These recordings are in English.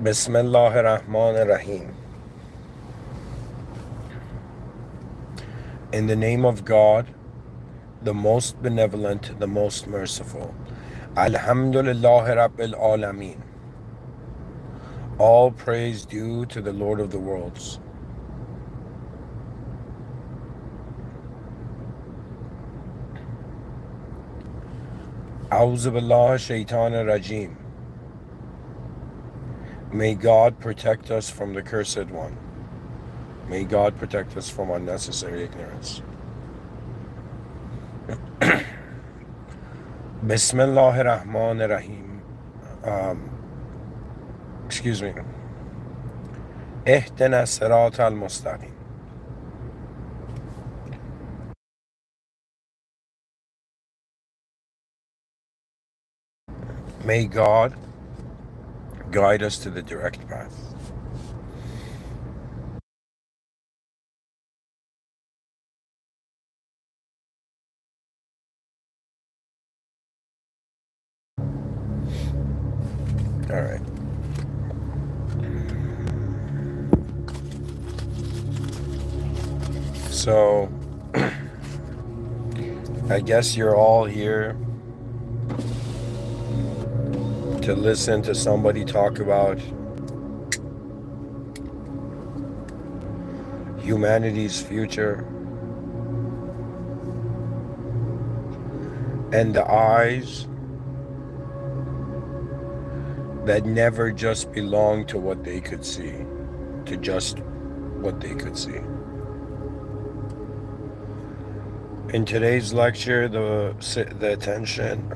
Bismillahir Rahmanir Rahim. In the name of God, the most benevolent, the most merciful. Alhamdulillah Rabbil Alameen. All praise due to the Lord of the worlds. A'udhu Billahi Shaitanir Rajim. May God protect us from the cursed one. May God protect us from unnecessary ignorance. Bismillahir Rahmanir Rahim. Excuse me. Ihdina Sirat al-Mustaqim. May God guide us to the direct path. All right. So, I guess you're all here to listen to somebody talk about humanity's future and the eyes that never just belong to what they could see, to just what they could see. In today's lecture, the attention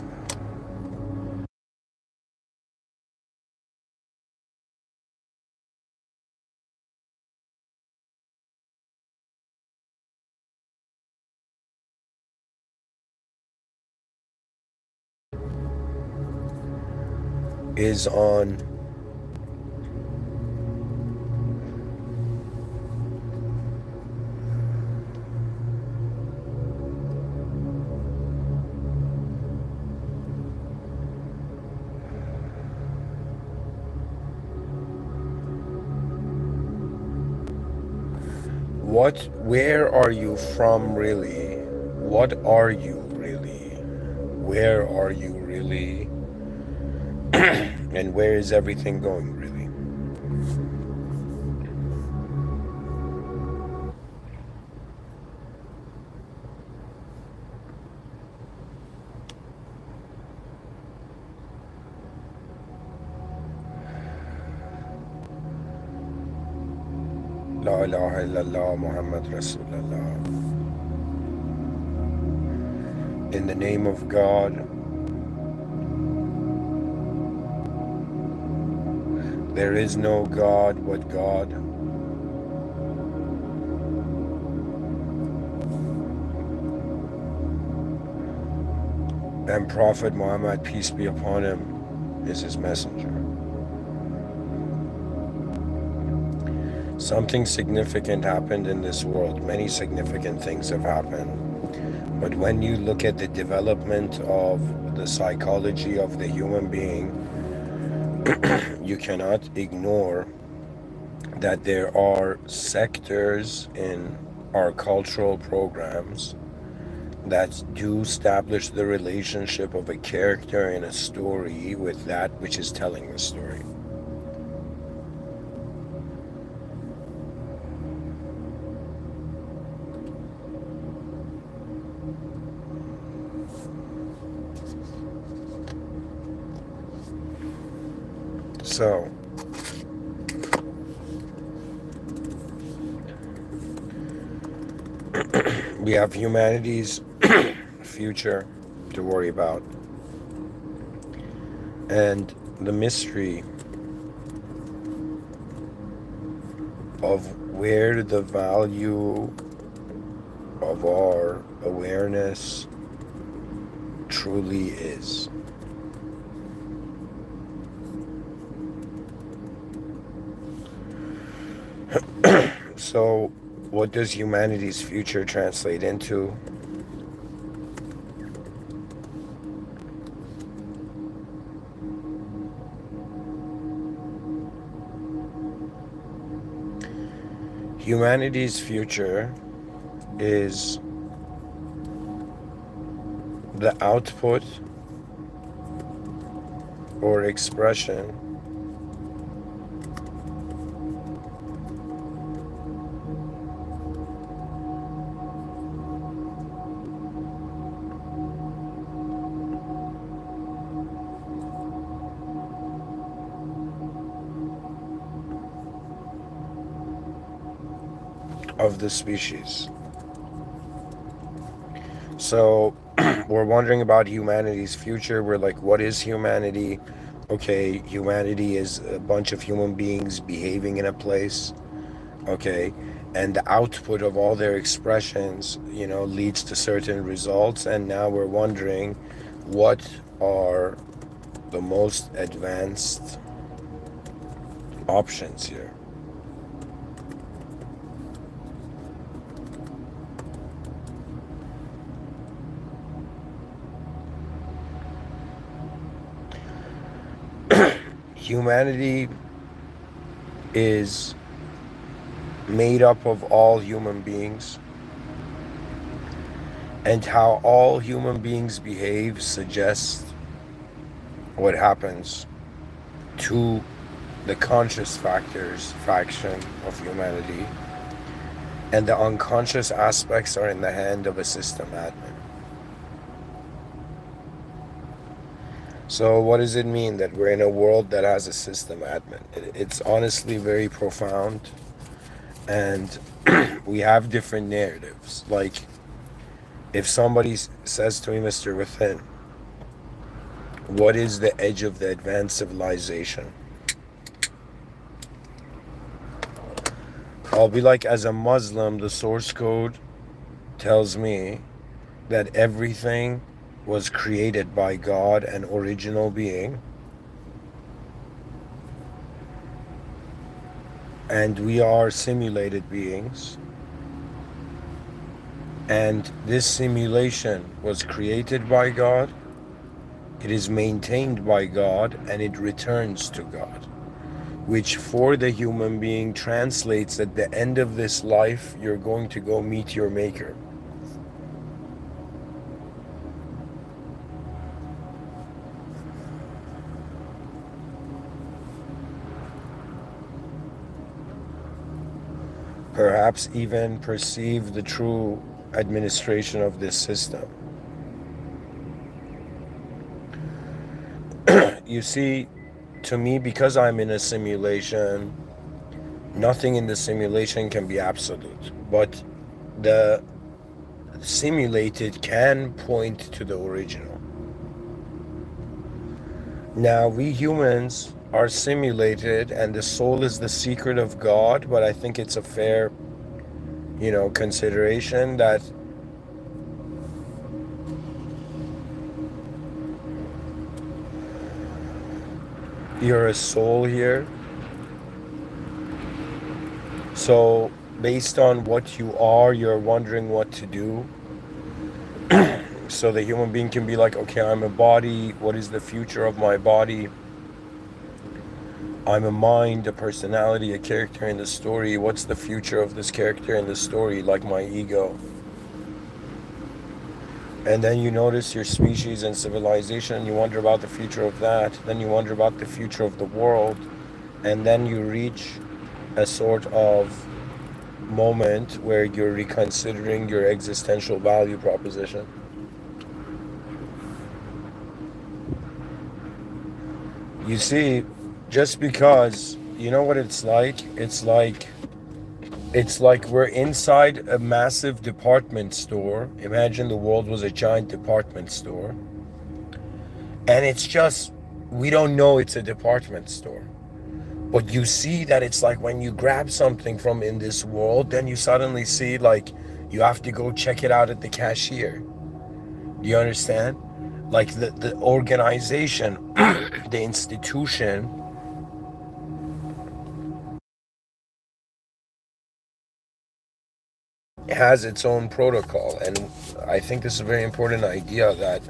is on where are you from really? What are you really? Where are you really? And where is everything going really? La ilaha illallah Muhammad Rasulullah. In the name of God, there is no God but God. And Prophet Muhammad, peace be upon him, is his messenger. Something significant happened in this world. Many significant things have happened. But when you look at the development of the psychology of the human being, you cannot ignore that there are sectors in our cultural programs that do establish the relationship of a character in a story with that which is telling the story. So, we have humanity's future to worry about, and the mystery of where the value of our awareness truly is. So, what does humanity's future translate into? Humanity's future is the output or expression of the species. So we're wondering about humanity's future. We're like, what is humanity? Okay, humanity is a bunch of human beings behaving in a place. Okay, and the output of all their expressions, leads to certain results. And now we're wondering, what are the most advanced options here? Humanity is made up of all human beings, and how all human beings behave suggests what happens to the conscious faction of humanity, and the unconscious aspects are in the hand of a system admin. So what does it mean that we're in a world that has a system admin? It's honestly very profound, and we have different narratives. Like, if somebody says to me, Mr. Within, what is the edge of the advanced civilization? I'll be like, as a Muslim, the source code tells me that everything was created by God, an original being, and we are simulated beings, and this simulation was created by God, it is maintained by God, and it returns to God, which for the human being translates at the end of this life, you're going to go meet your maker. Perhaps even perceive the true administration of this system. You see, to me, because I'm in a simulation, nothing in the simulation can be absolute, but the simulated can point to the original. Now, we humans are simulated, and the soul is the secret of God, but I think it's a fair, consideration that you're a soul here. So based on what you are, you're wondering what to do. So the human being can be like, okay, I'm a body. What is the future of my body? I'm a mind, a personality, a character in the story. What's the future of this character in the story, like my ego? And then you notice your species and civilization, and you wonder about the future of that. Then you wonder about the future of the world. And then you reach a sort of moment where you're reconsidering your existential value proposition. You see, just because, you know what it's like? It's like we're inside a massive department store. Imagine the world was a giant department store. And it's just, we don't know it's a department store. But you see that it's like when you grab something from in this world, then you suddenly see like you have to go check it out at the cashier. Do you understand? Like the organization, the institution has its own protocol. And I think this is a very important idea, that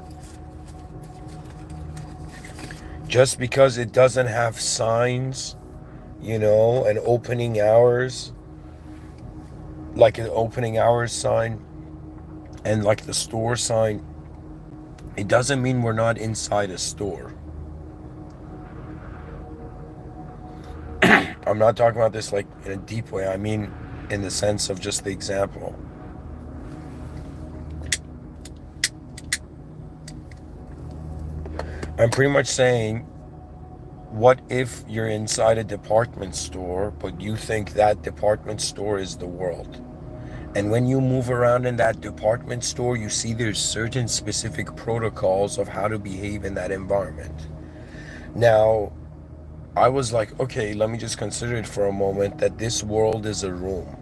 just because it doesn't have signs, and opening hours, like an opening hours sign and like the store sign, it doesn't mean we're not inside a store. I'm not talking about this like in a deep way. I mean in the sense of just the example. I'm pretty much saying, what if you're inside a department store, but you think that department store is the world? And when you move around in that department store, you see there's certain specific protocols of how to behave in that environment. Now, I was like, okay, let me just consider it for a moment that this world is a room.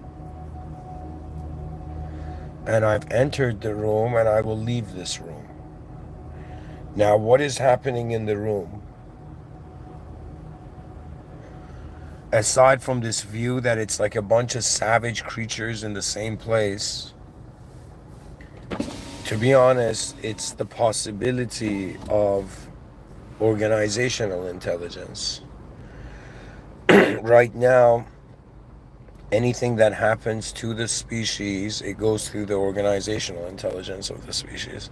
And I've entered the room and I will leave this room. Now, what is happening in the room? Aside from this view that it's like a bunch of savage creatures in the same place, to be honest, it's the possibility of organizational intelligence. Right now, anything that happens to the species, it goes through the organizational intelligence of the species.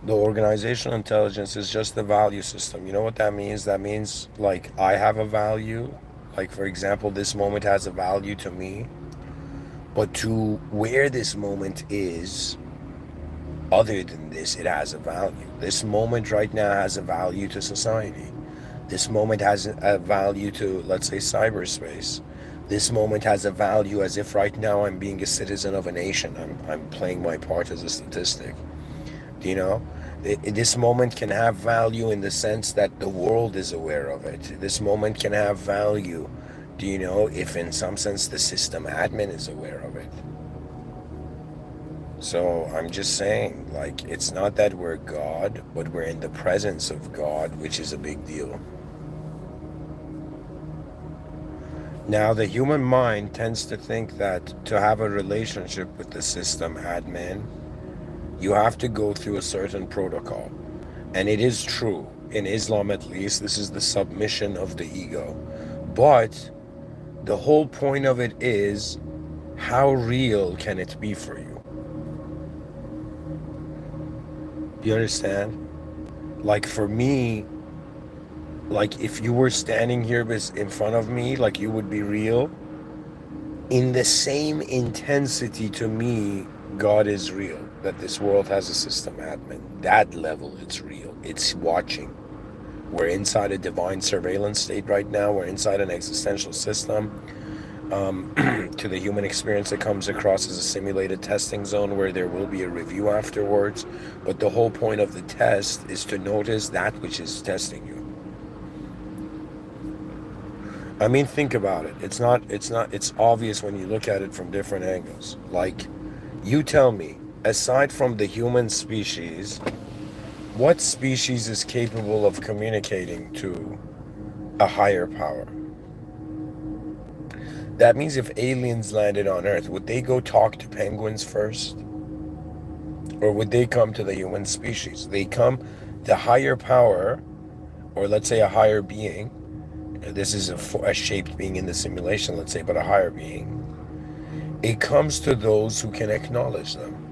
The organizational intelligence is just the value system. You know what that means? That means, like, I have a value. Like, for example, this moment has a value to me. But to where this moment is, other than this, it has a value. This moment right now has a value to society. This moment has a value to, let's say, cyberspace. This moment has a value as if right now I'm being a citizen of a nation. I'm playing my part as a statistic. You know, this moment can have value in the sense that the world is aware of it. This moment can have value, do you know, if in some sense the system admin is aware of it. So I'm just saying, like, it's not that we're God, but we're in the presence of God, which is a big deal. Now, the human mind tends to think that to have a relationship with the system admin, you have to go through a certain protocol. And it is true. In Islam, at least, this is the submission of the ego. But the whole point of it is, how real can it be for you? Do you understand? Like, for me, like, if you were standing here in front of me, like, you would be real. In the same intensity to me, God is real. That this world has a system admin. That level, it's real. It's watching. We're inside a divine surveillance state right now. We're inside an existential system. To the human experience, it comes across as a simulated testing zone where there will be a review afterwards. But the whole point of the test is to notice that which is testing you. I mean, think about it. It's obvious when you look at it from different angles. Like, you tell me, aside from the human species, what species is capable of communicating to a higher power? That means if aliens landed on Earth, would they go talk to penguins first? Or would they come to the human species? They come, the higher power, or let's say a higher being, this is a shaped being in the simulation, let's say, but a higher being, it comes to those who can acknowledge them.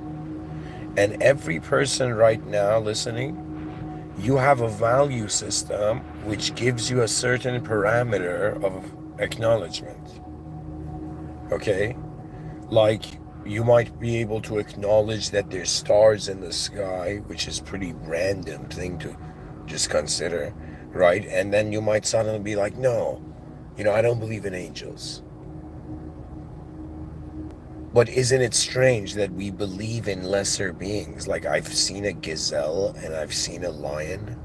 And every person right now listening, you have a value system which gives you a certain parameter of acknowledgement. Okay? Like, you might be able to acknowledge that there's stars in the sky, which is pretty random thing to just consider, right? And then you might suddenly be like, no, I don't believe in angels. But isn't it strange that we believe in lesser beings? Like, I've seen a gazelle and I've seen a lion.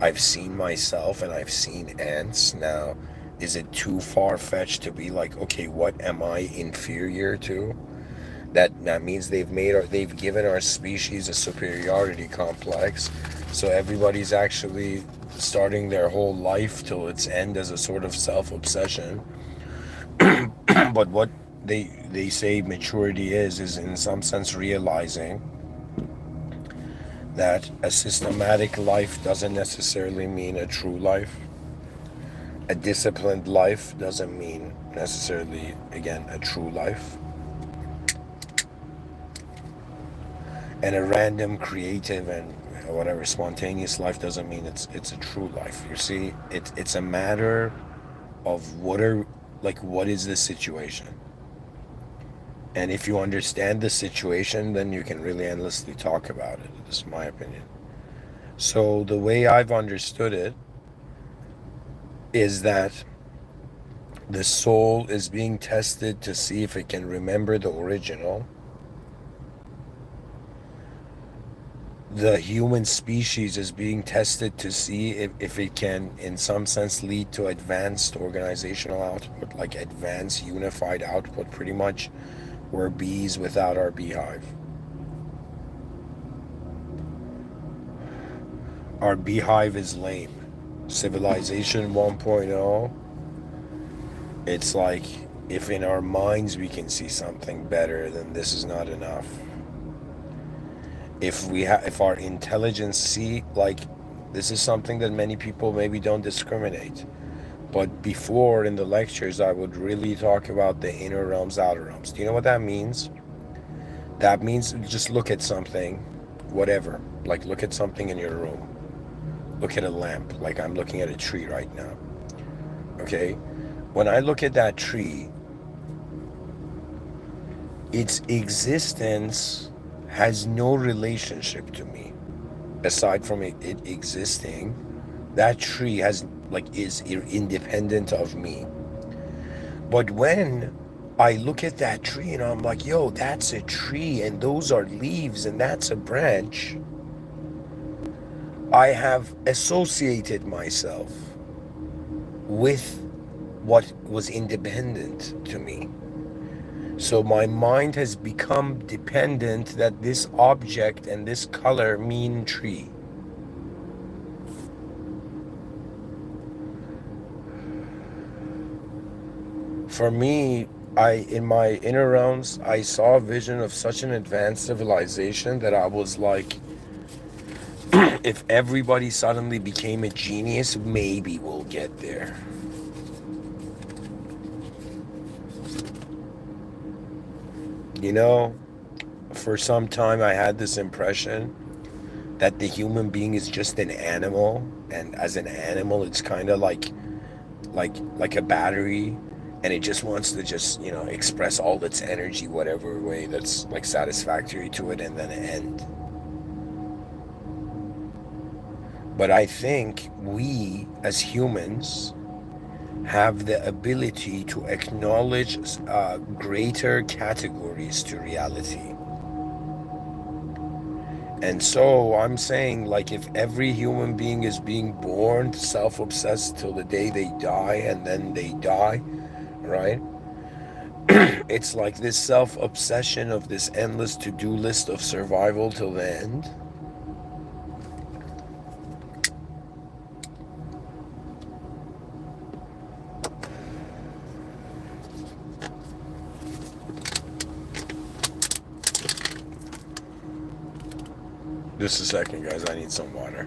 I've seen myself and I've seen ants. Now, is it too far-fetched to be like, okay, what am I inferior to? That means they've given our species a superiority complex. So everybody's actually starting their whole life till its end as a sort of self-obsession. But what they say maturity is in some sense realizing that a systematic life doesn't necessarily mean a true life. A disciplined life doesn't mean necessarily, again, a true life. And a random, creative, and whatever spontaneous life doesn't mean it's a true life. You see, it's a matter of what is the situation. And if you understand the situation, then you can really endlessly talk about it. This is my opinion. So the way I've understood it is that the soul is being tested to see if it can remember the original. The human species is being tested to see if it can, in some sense, lead to advanced organizational output, like advanced unified output, pretty much. We're bees without our beehive. Our beehive is lame. Civilization 1.0, it's like if in our minds we can see something better, then this is not enough. If our intelligence see, like, this is something that many people maybe don't discriminate. But before in the lectures, I would really talk about the inner realms, outer realms. Do you know what that means? That means just look at something, whatever. Like, look at something in your room. Look at a lamp, like I'm looking at a tree right now. Okay? When I look at that tree, its existence has no relationship to me. Aside from it existing, that tree is independent of me. But when I look at that tree and I'm like, yo, that's a tree and those are leaves and that's a branch, I have associated myself with what was independent to me. So my mind has become dependent that this object and this color mean tree. For me, in my inner realms, I saw a vision of such an advanced civilization that I was like, if everybody suddenly became a genius, maybe we'll get there. You know, for some time I had this impression that the human being is just an animal, and as an animal it's kind of like a battery, and it just wants to just, express all its energy whatever way that's like satisfactory to it and then end. But I think we as humans have the ability to acknowledge greater categories to reality. And so I'm saying, like, if every human being is being born self-obsessed till the day they die and then they die, right? It's like this self-obsession of this endless to-do list of survival till the end. Just a second, guys. I need some water.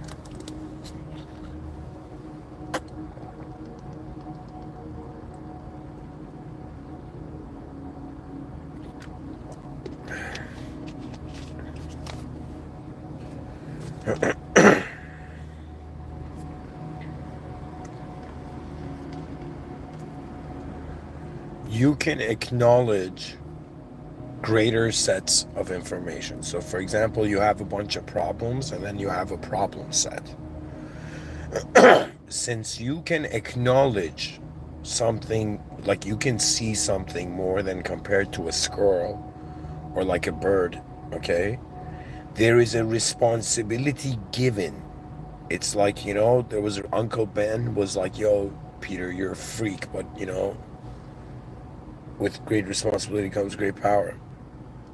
You can acknowledge greater sets of information. So, for example, you have a bunch of problems and then you have a problem set. Since you can acknowledge something, like you can see something more than compared to a squirrel or like a bird, okay? There is a responsibility given. It's like, there was Uncle Ben was like, yo, Peter, you're a freak, but, with great responsibility comes great power.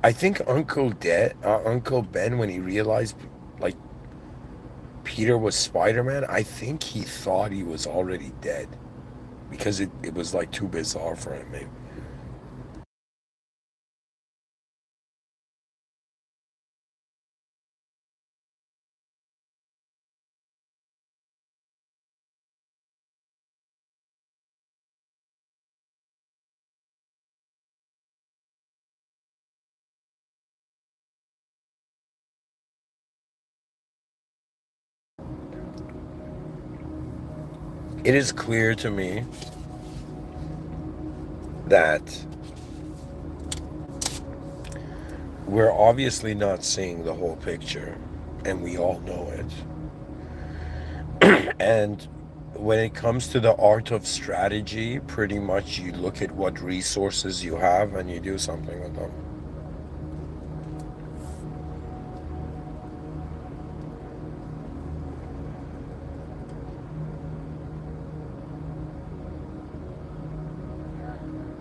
I think Uncle Ben, when he realized, like, Peter was Spider-Man, I think he thought he was already dead because it was like too bizarre for him, maybe. It is clear to me that we're obviously not seeing the whole picture, and we all know it. And when it comes to the art of strategy, pretty much you look at what resources you have and you do something with them.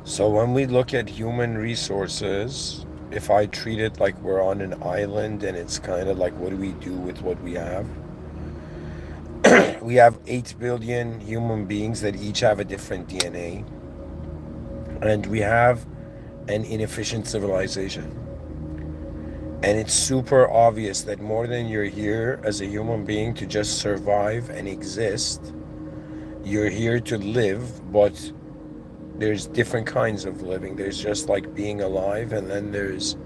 So when we look at human resources, if I treat it like we're on an island and it's kind of like, what do we do with what we have? We have 8 billion human beings that each have a different DNA, and we have an inefficient civilization. And it's super obvious that more than you're here as a human being to just survive and exist, you're here to live, but there's different kinds of living. There's just like being alive, and then there's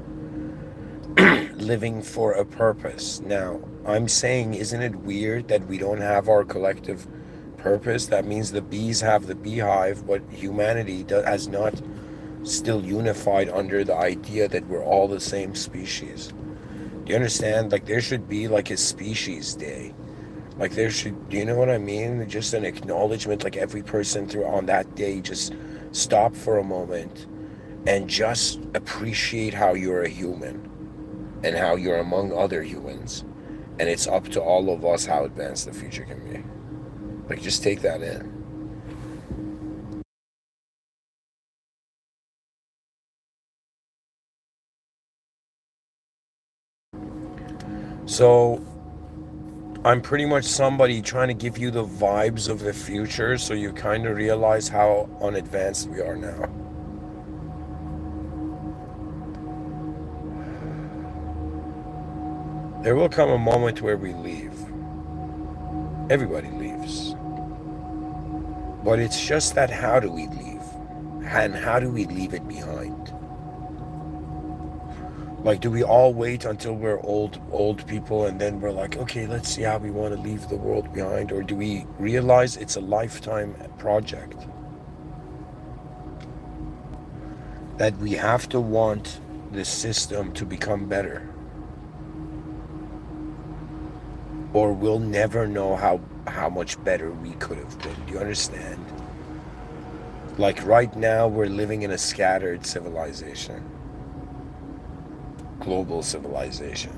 living for a purpose. Now, I'm saying, isn't it weird that we don't have our collective purpose? That means the bees have the beehive, but humanity has not still unified under the idea that we're all the same species. Do you understand? Like, there should be like a species day. Like, there should, do you know what I mean? Just an acknowledgement, like every person through on that day, just stop for a moment and just appreciate how you're a human and how you're among other humans. And it's up to all of us how advanced the future can be. Like, just take that in. So, I'm pretty much somebody trying to give you the vibes of the future so you kind of realize how unadvanced we are now. There will come a moment where we leave. Everybody leaves. But it's just that, how do we leave? And how do we leave it behind? Like, do we all wait until we're old people and then we're like, okay, let's see how we want to leave the world behind? Or do we realize it's a lifetime project? That we have to want the system to become better, or we'll never know how much better we could have been. Do you understand? Like, right now we're living in a scattered civilization, global civilization.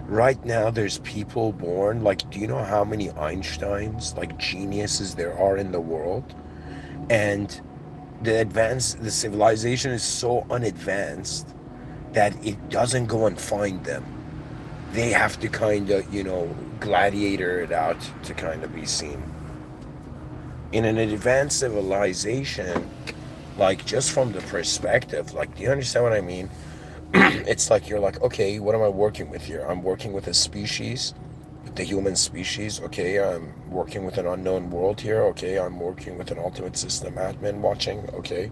Right now there's people born, like, do you know how many Einsteins, like geniuses, there are in the world? And the civilization is so unadvanced that it doesn't go and find them. They have to kind of, gladiator it out to kind of be seen. In an advanced civilization, like, just from the perspective, like, do you understand what I mean? It's like, you're like, okay, what am I working with here? I'm working with a species, the human species. Okay, I'm working with an unknown world here. Okay, I'm working with an ultimate system admin watching. Okay,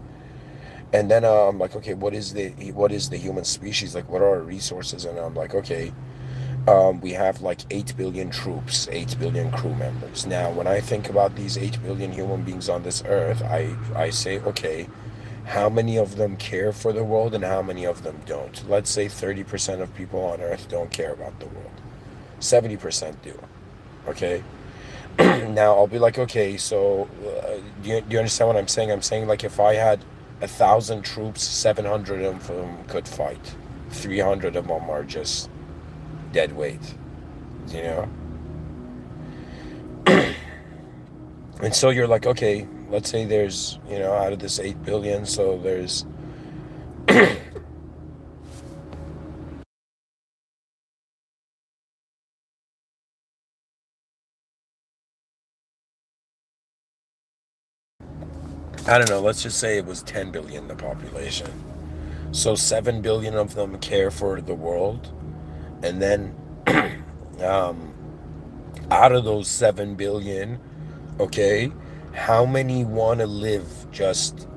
and then I'm like, okay, what is the human species? Like, what are our resources? And I'm like, okay, we have like 8 billion troops, 8 billion crew members. Now, when I think about these 8 billion human beings on this earth, I say, okay, how many of them care for the world and how many of them don't? Let's say 30% of people on earth don't care about the world. 70% do. Okay? Now, I'll be like, okay, so do you understand what I'm saying? I'm saying, like, if I had 1,000 troops, 700 of them could fight. 300 of them are just dead weight, you know? And so you're like, okay, let's say there's, out of this 8 billion, so there's I don't know, let's just say it was 10 billion, the population. So 7 billion of them care for the world. And then um, out of those 7 billion, okay, how many want to live just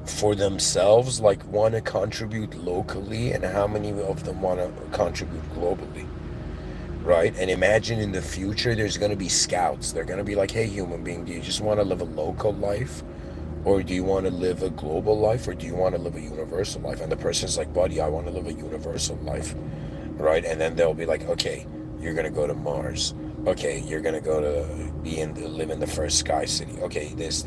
for themselves, like want to contribute locally, and how many of them want to contribute globally? right? And imagine in the future there's going to be scouts. They're going to be like, hey, human being, do you just want to live a local life? Or do you want to live a global life? Or do you want to live a universal life? And the person's like, buddy, I want to live a universal life, right? And then they'll be like, okay, you're going to go to Mars. Okay, you're going to go to live in the first sky city. Okay, this.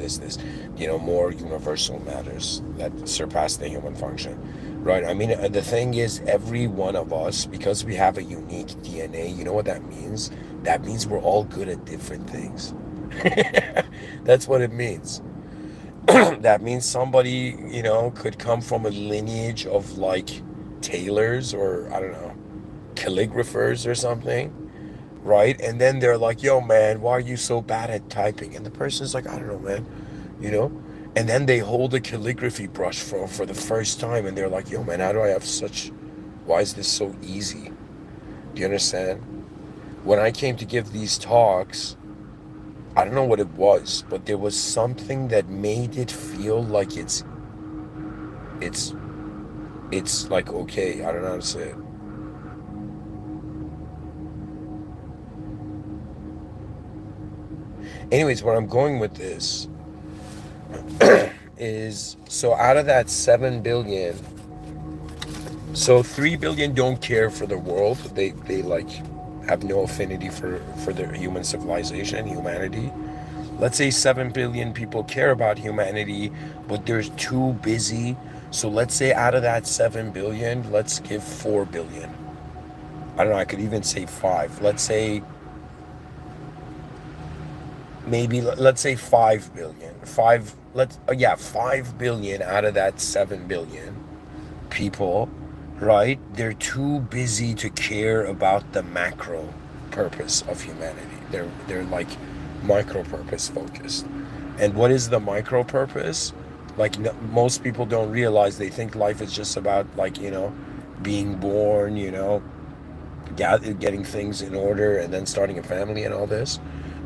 More universal matters that surpass the human function. Right. I mean, the thing is, every one of us, because we have a unique DNA, you know what that means? That means we're all good at different things. That's what it means. That means somebody, could come from a lineage of like tailors or, I don't know, calligraphers or something, right? And then they're like, yo, man, why are you so bad at typing? And the person's like, I don't know, man, you know? And then they hold a calligraphy brush for the first time and they're like, yo, man, why is this so easy? Do you understand? When I came to give these talks, I don't know what it was, but there was something that made it feel like it's it's like okay. I don't know how to say it. Anyways, where I'm going with this is, so out of that 7 billion, so 3 billion don't care for the world. They like have no affinity for the human civilization, humanity. Let's say 7 billion people care about humanity, but they're too busy. So let's say out of that 7 billion, let's give 4 billion. I don't know, I could even say 5. Let's say maybe let's say 5 billion. 5 billion out of that 7 billion people, right? They're too busy to care about the macro purpose of humanity. They're like micro purpose focused. And what is the micro purpose? Like most people don't realize, they think life is just about like, being born, getting things in order and then starting a family and all this.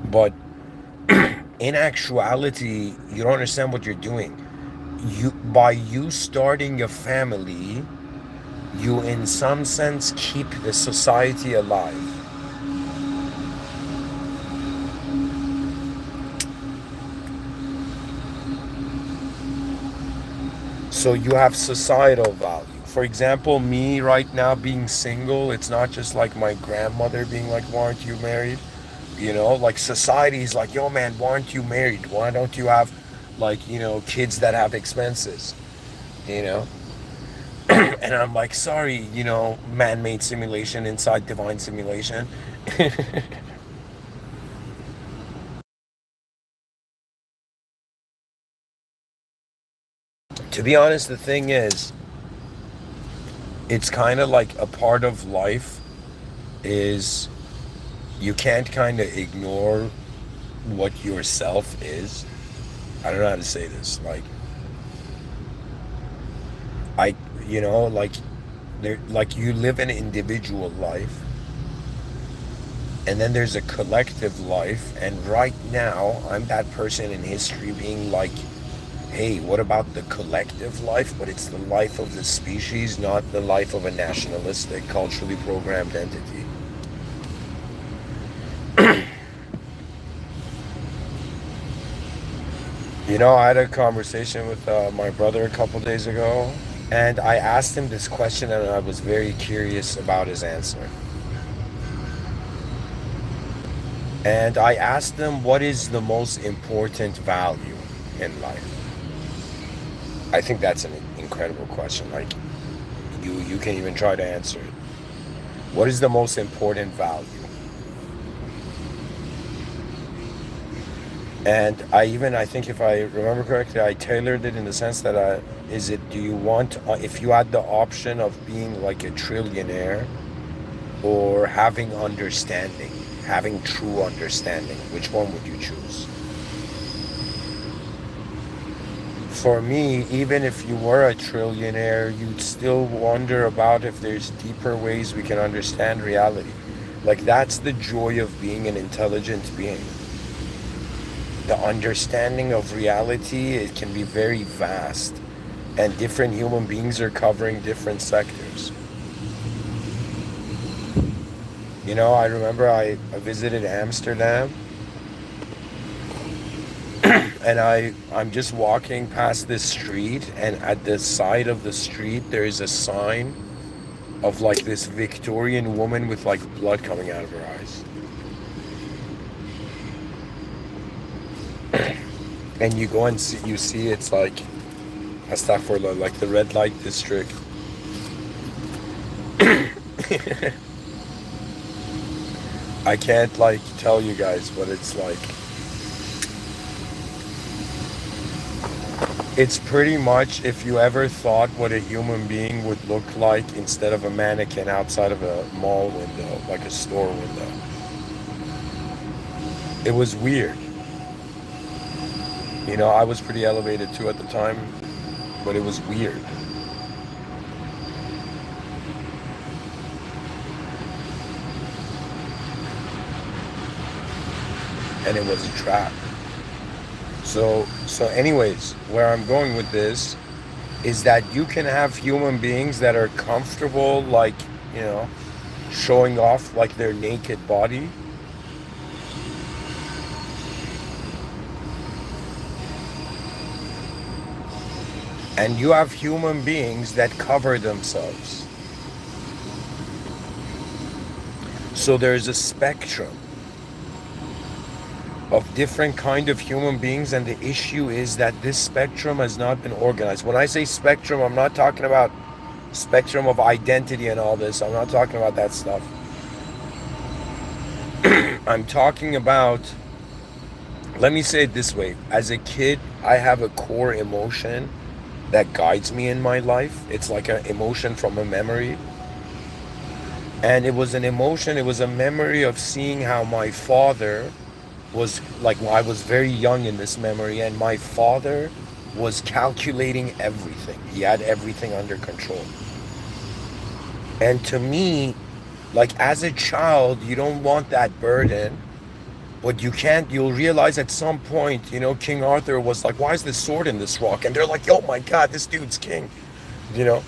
But in actuality, you don't understand what you're doing. By you starting a family, you in some sense keep the society alive. So you have societal value. For example, me right now being single, it's not just like my grandmother being like, why aren't you married? Like society's like, yo man, why aren't you married? Why don't you have like, kids that have expenses? You know? And I'm like, sorry, man-made simulation inside divine simulation. To be honest, the thing is, it's kind of like a part of life is you can't kind of ignore what yourself is. I don't know how to say this. Like, I, like, like you live an individual life, and then there's a collective life. And right now, I'm that person in history being like, hey, what about the collective life? But it's the life of the species, not the life of a nationalistic, culturally programmed entity. I had a conversation with my brother a couple days ago, and I asked him this question, and I was very curious about his answer. And I asked him, what is the most important value in life? I think that's an incredible question. Like, you can even try to answer it. What is the most important value? And I think if I remember correctly, I tailored it in the sense that do you want, if you had the option of being like a trillionaire or having understanding, having true understanding, which one would you choose? For me, even if you were a trillionaire, you'd still wonder about if there's deeper ways we can understand reality. Like, that's the joy of being an intelligent being. The understanding of reality, it can be very vast, and different human beings are covering different sectors. You know, I remember I visited Amsterdam, and I'm just walking past this street, and at the side of the street there is a sign of like this Victorian woman with like blood coming out of her eyes. And you go and see, you see it's like astaghfirullah, like the red light district. I can't like tell you guys what it's like. It's pretty much if you ever thought what a human being would look like instead of a mannequin outside of a mall window, like a store window. It was weird. You know, I was pretty elevated too at the time, but it was weird. And it was a trap. So anyways, where I'm going with this is that you can have human beings that are comfortable, like, you know, showing off like their naked body. And you have human beings that cover themselves. So there's a spectrum of different kind of human beings, and the issue is that this spectrum has not been organized. When I say spectrum, I'm not talking about spectrum of identity and all this. I'm not talking about that stuff. I'm talking about, let me say it this way. As a kid, I have a core emotion that guides me in my life. It's like an emotion from a memory. And it was an emotion, it was a memory of seeing how my father was, like, I was very young in this memory, and my father was calculating everything. He had everything under control. And to me, like, as a child, you don't want that burden, but you'll realize at some point, you know, King Arthur was like, why is this sword in this rock? And they're like, oh my God, this dude's king, you know?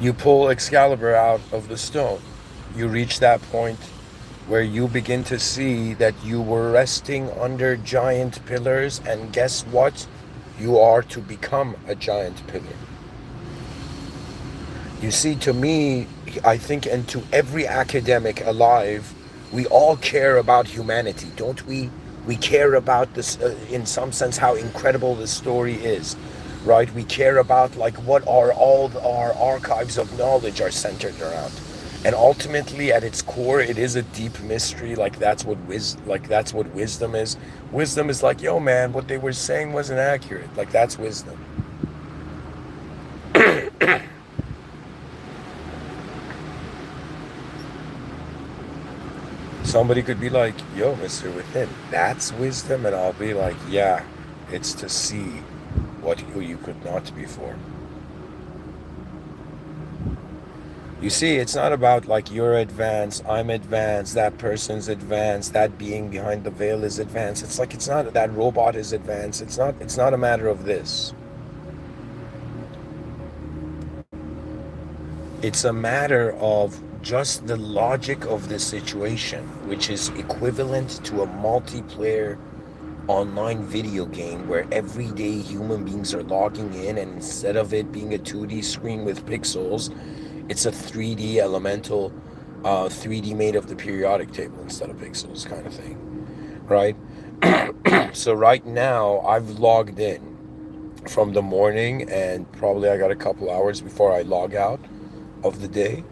You pull Excalibur out of the stone. You reach that point where you begin to see that you were resting under giant pillars, and guess what? You are to become a giant pillar. You see, to me, I think, and to every academic alive, we all care about humanity, don't we? We care about this, in some sense, how incredible this story is, right? We care about, like, what are all our archives of knowledge are centered around. And ultimately, at its core, it is a deep mystery. Like, that's what wisdom is. Wisdom is like, yo, man, what they were saying wasn't accurate. Like, that's wisdom. Somebody could be like, yo, Mr. Within, that's wisdom. And I'll be like, yeah, it's to see who you could not before. You see, it's not about like you're advanced, I'm advanced, that person's advanced, that being behind the veil is advanced. It's like, it's not that robot is advanced. It's not a matter of this. It's a matter of just the logic of the situation, which is equivalent to a multiplayer online video game where everyday human beings are logging in, and instead of it being a 2D screen with pixels, it's a 3D elemental, 3D made of the periodic table instead of pixels kind of thing, right? So right now, I've logged in from the morning, and probably I got a couple hours before I log out of the day,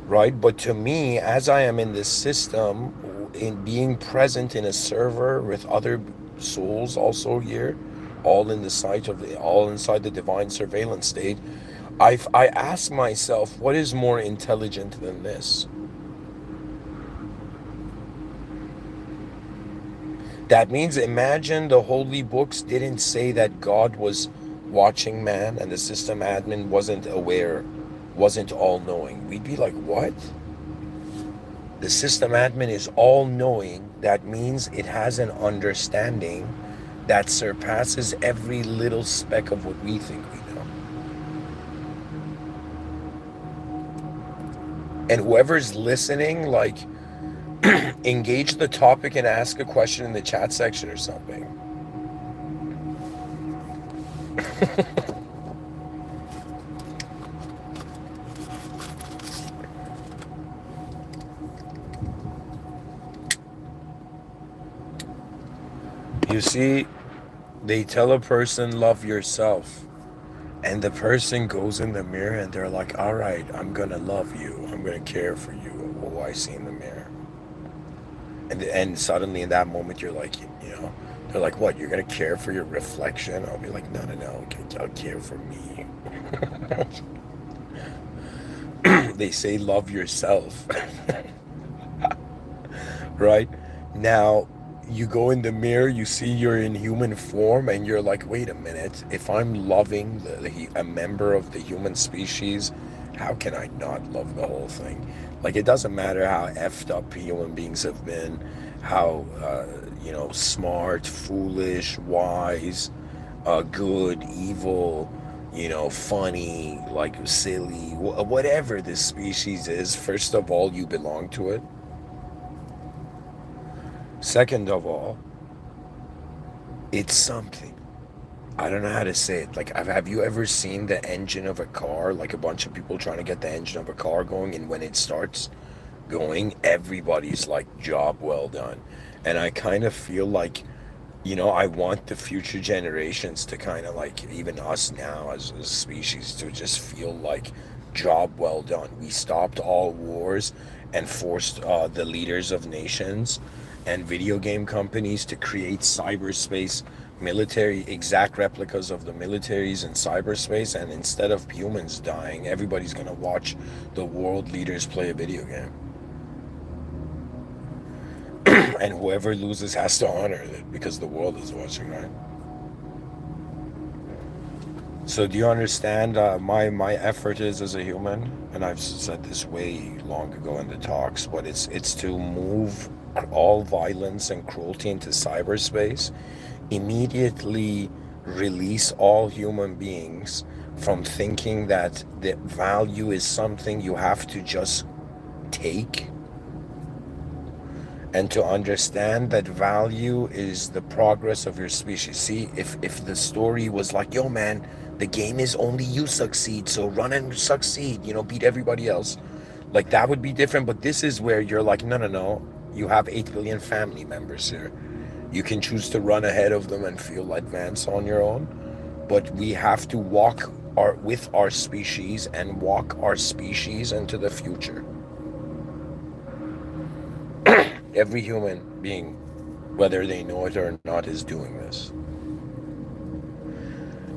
right? But to me, as I am in this system, in being present in a server with other souls also here, all inside the divine surveillance state, I ask myself, what is more intelligent than this? That means, imagine the holy books didn't say that God was watching man and the system admin wasn't aware, wasn't all-knowing. We'd be like, what? The system admin is all-knowing. That means it has an understanding that surpasses every little speck of what we think we know. And whoever's listening, like, engage the topic and ask a question in the chat section or something. You see, they tell a person, love yourself. And the person goes in the mirror and they're like, all right, I'm going to love you. I'm going to care for you. Who I see in the mirror. And suddenly in that moment, you're like, you know, they're like, what? You're going to care for your reflection? I'll be like, no. I'll care for me. They say, love yourself. Right? Now, you go in the mirror, you see you're in human form, and you're like, wait a minute, if I'm loving a member of the human species, how can I not love the whole thing? Like, it doesn't matter how effed up human beings have been, how, smart, foolish, wise, good, evil, funny, like silly, whatever this species is. First of all, you belong to it. Second of all, it's something. I don't know how to say it. Like, have you ever seen the engine of a car? Like a bunch of people trying to get the engine of a car going, and when it starts going, everybody's like, job well done. And I kind of feel like, I want the future generations to kind of like, even us now as a species, to just feel like, job well done. We stopped all wars and forced the leaders of nations and video game companies to create cyberspace military, exact replicas of the militaries in cyberspace. And instead of humans dying, everybody's going to watch the world leaders play a video game. And whoever loses has to honor it because the world is watching, right? So do you understand my effort is as a human? And I've said this way long ago in the talks, but it's to move all violence and cruelty into cyberspace, immediately release all human beings from thinking that the value is something you have to just take, and to understand that value is the progress of your species. See, if the story was like, yo man, the game is only you succeed, so run and succeed, beat everybody else, like that would be different. But this is where you're like, no, you have 8 billion family members here. You can choose to run ahead of them and feel advanced on your own, but we have to walk with our species and walk our species into the future. Every human being, whether they know it or not, is doing this.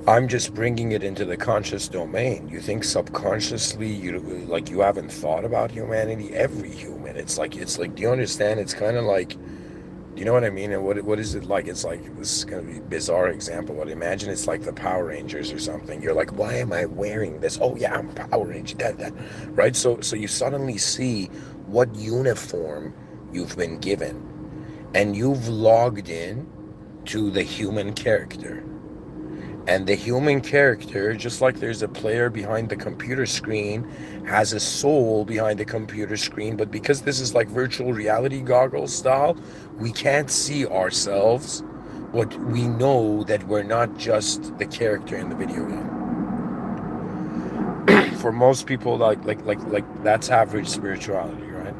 I'm just bringing it into the conscious domain. You think subconsciously, you haven't thought about humanity? Every human, it's like, do you understand? It's kind of like, you know what I mean? And what is it like? It's like, this is going to be a bizarre example, but imagine it's like the Power Rangers or something. You're like, why am I wearing this? Oh yeah, I'm a Power Ranger, that, right? So you suddenly see what uniform you've been given, and you've logged in to the human character. And the human character, just like there's a player behind the computer screen, has a soul behind the computer screen. But because this is like virtual reality goggles style, we can't see ourselves, but we know that we're not just the character in the video game. For most people, like that's average spirituality, right?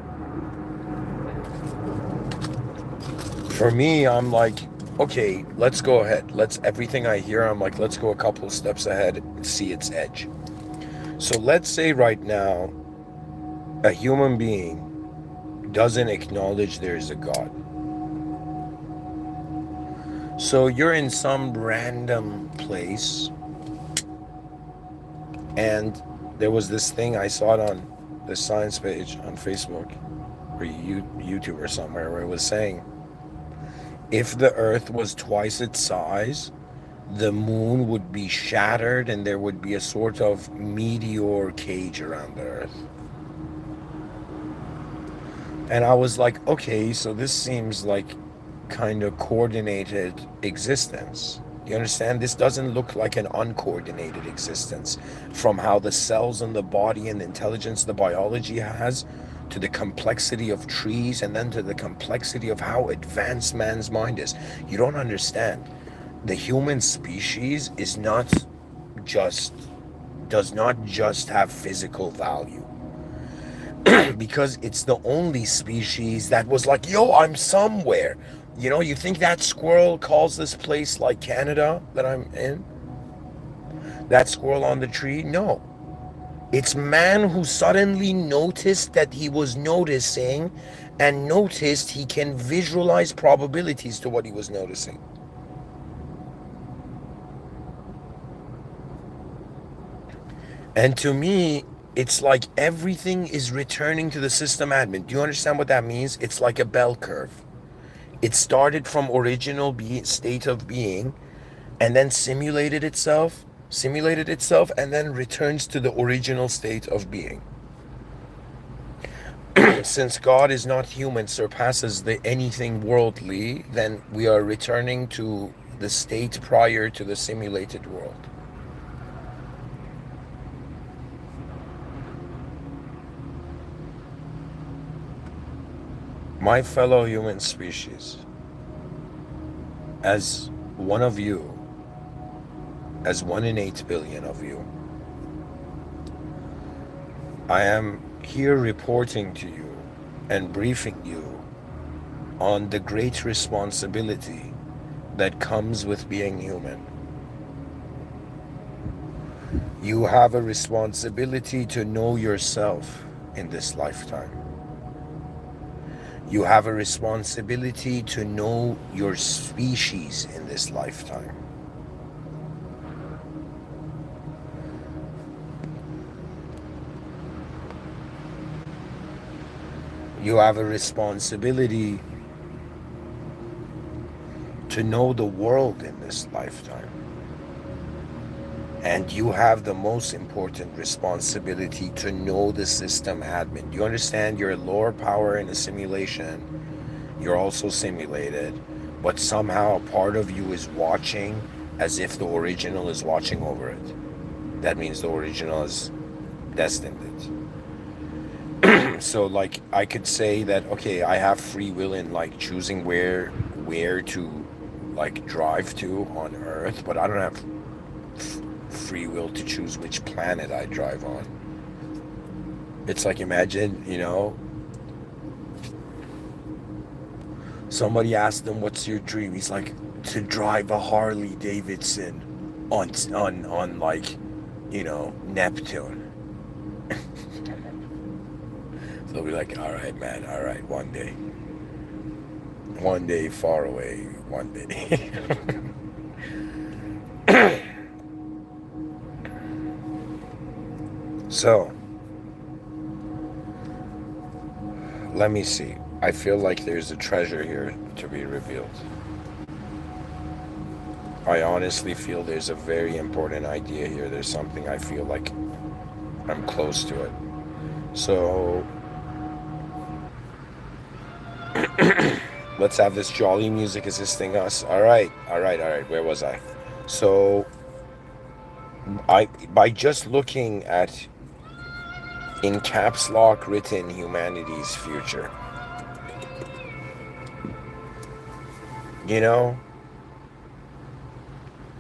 For me, I'm like, okay, let's go ahead. Everything I hear, I'm like, let's go a couple of steps ahead and see its edge. So let's say right now, a human being doesn't acknowledge there is a God. So you're in some random place, and there was this thing, I saw it on the science page on Facebook or YouTube or somewhere, where it was saying, if the Earth was twice its size, the moon would be shattered and there would be a sort of meteor cage around the Earth. And I was like, okay, so this seems like kind of coordinated existence, You understand? This doesn't look like an uncoordinated existence. From how the cells in the body and the intelligence the biology has, to the complexity of trees, and then to the complexity of how advanced man's mind is. You don't understand. The human species is not just, does not just have physical value. Because it's the only species that was like, yo, I'm somewhere. You know, you think that squirrel calls this place like Canada that I'm in? That squirrel on the tree? No. It's man who suddenly noticed that he was noticing, and noticed he can visualize probabilities to what he was noticing. And to me, it's like everything is returning to the system admin. Do you understand what that means? It's like a bell curve. It started from original state of being, and then simulated itself, and then returns to the original state of being. Since God is not human, surpasses the anything worldly, then we are returning to the state prior to the simulated world. My fellow human species, as one of you, as 1 in 8 billion of you, I am here reporting to you and briefing you on the great responsibility that comes with being human. You have a responsibility to know yourself in this lifetime. You have a responsibility to know your species in this lifetime. You have a responsibility to know the world in this lifetime. And you have the most important responsibility to know the system admin. Do you understand? You're a lower power in a simulation. You're also simulated, but somehow a part of you is watching as if the original is watching over it. That means the original is destined it. So like I could say that, okay, I have free will in like choosing where to like drive to on Earth, but I don't have free will to choose which planet I drive on. It's like, imagine, you know, somebody asked him, what's your dream? He's like, to drive a Harley Davidson on like, you know, Neptune. So they'll be like, all right, man, all right, one day far away, one day. So, let me see. I feel like there's a treasure here to be revealed. I honestly feel there's a very important idea here. There's something I feel like I'm close to it. So, let's have this jolly music assisting us. All right. Where was I? So, by just looking at in caps lock written humanity's future, you know,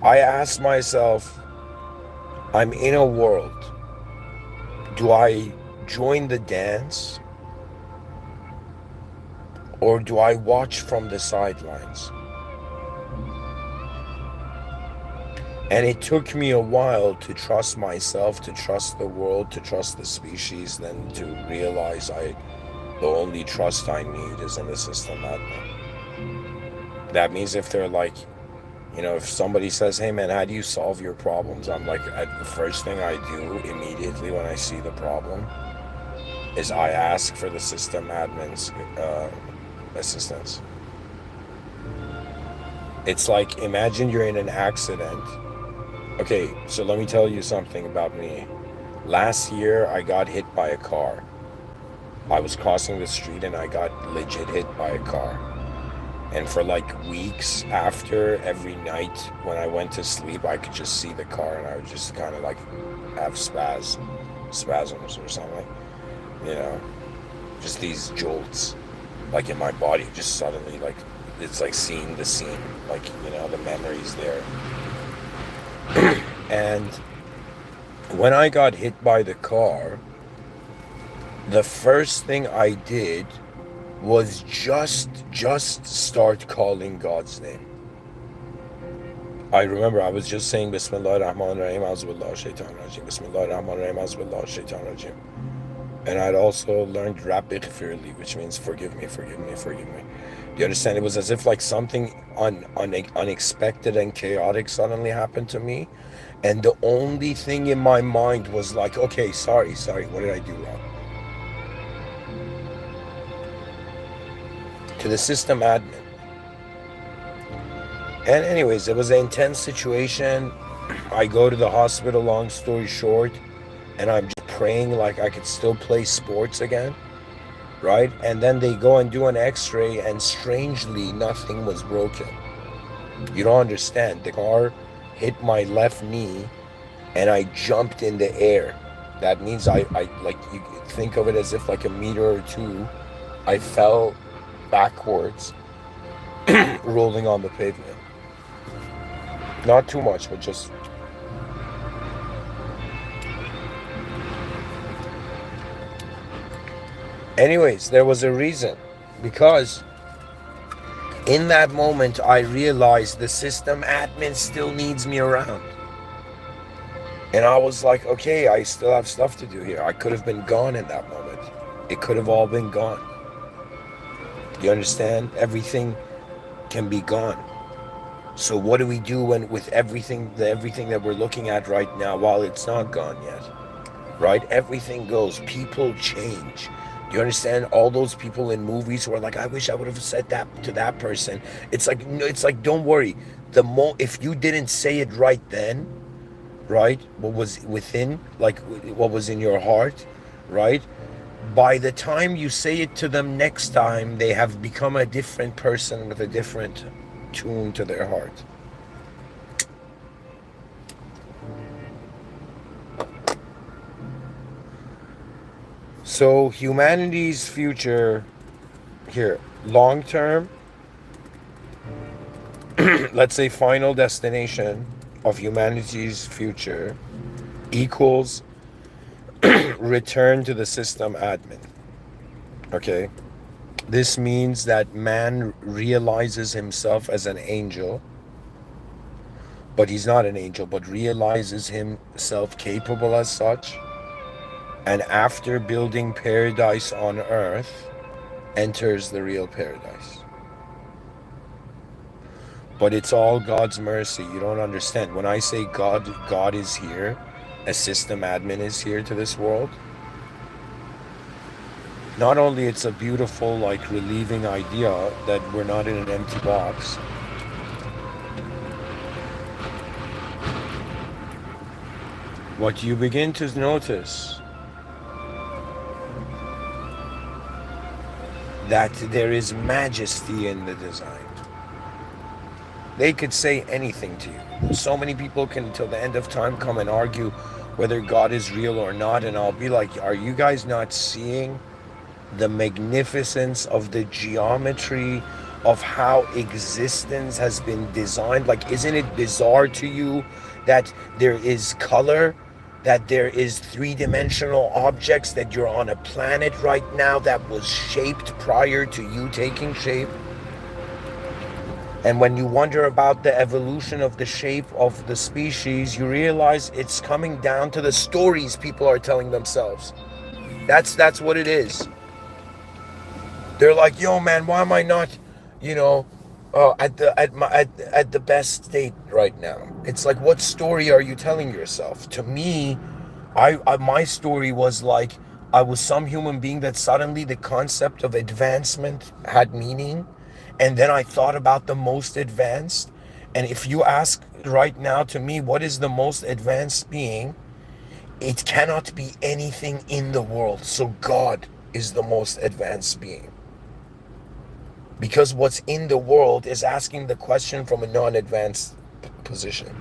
I asked myself, I'm in a world. Do I join the dance? Or do I watch from the sidelines? And it took me a while to trust myself, to trust the world, to trust the species, then to realize the only trust I need is in the system admin. That means if they're like, you know, if somebody says, hey man, how do you solve your problems? I'm like, the first thing I do immediately when I see the problem is I ask for the system admin's assistance. It's like, imagine you're in an accident. Okay, so let me tell you something about me. Last year, I got hit by a car. I was crossing the street and I got legit hit by a car. And for like weeks after, every night when I went to sleep, I could just see the car and I would just kind of like have spasms or something, you know, just these jolts like in my body, just suddenly like it's like seeing the scene, like, you know, the memories there. And when I got hit by the car, the first thing I did was just start calling God's name. I remember I was just saying Bismillah ar-Rahman ar-Rahim, Auzubillah shaitan rajim, Bismillah ar-Rahman ar-Rahim, Auzubillah shaitan rajim. And I'd also learned Rabbi Ghfirli, which means forgive me, forgive me, forgive me. Do you understand? It was as if like something unexpected and chaotic suddenly happened to me. And the only thing in my mind was like, okay, sorry, what did I do wrong? To the system admin. And anyways, it was an intense situation. I go to the hospital, long story short, and I'm just praying like I could still play sports again, right? And then they go and do an x-ray, and strangely, nothing was broken. You don't understand. The car hit my left knee, and I jumped in the air. That means I like, you think of it as if like a meter or two, I fell backwards, rolling on the pavement. Not too much, but just... Anyways, there was a reason. Because in that moment, I realized the system admin still needs me around. And I was like, okay, I still have stuff to do here. I could have been gone in that moment. It could have all been gone. You understand? Everything can be gone. So what do we do when with everything that we're looking at right now while it's not gone yet? Right? Everything goes. People change. Do you understand? All those people in movies who are like, I wish I would have said that to that person. It's like, don't worry. If you didn't say it right then, right? What was within, like what was in your heart, right? By the time you say it to them next time, they have become a different person with a different tune to their heart. So humanity's future here, long term, let's say final destination of humanity's future equals return to the system admin. Okay? This means that man realizes himself as an angel, but he's not an angel, but realizes himself capable as such, and after building paradise on earth, enters the real paradise. But it's all God's mercy. You don't understand. When I say God is here, a system admin is here to this world, not only it's a beautiful, like, relieving idea that we're not in an empty box, what you begin to notice that there is majesty in the design. They could say anything to you. So many people can, till the end of time, come and argue whether God is real or not, and I'll be like, are you guys not seeing the magnificence of the geometry of how existence has been designed? Like, isn't it bizarre to you that there is color, that there is three-dimensional objects, that you're on a planet right now that was shaped prior to you taking shape? And when you wonder about the evolution of the shape of the species, you realize it's coming down to the stories people are telling themselves. That's what it is. They're like, yo man, why am I not, at the best state right now? It's like, what story are you telling yourself? To me, my story was like, I was some human being that suddenly the concept of advancement had meaning. And then I thought about the most advanced. And if you ask right now to me, what is the most advanced being? It cannot be anything in the world. So God is the most advanced being. Because what's in the world is asking the question from a non-advanced position.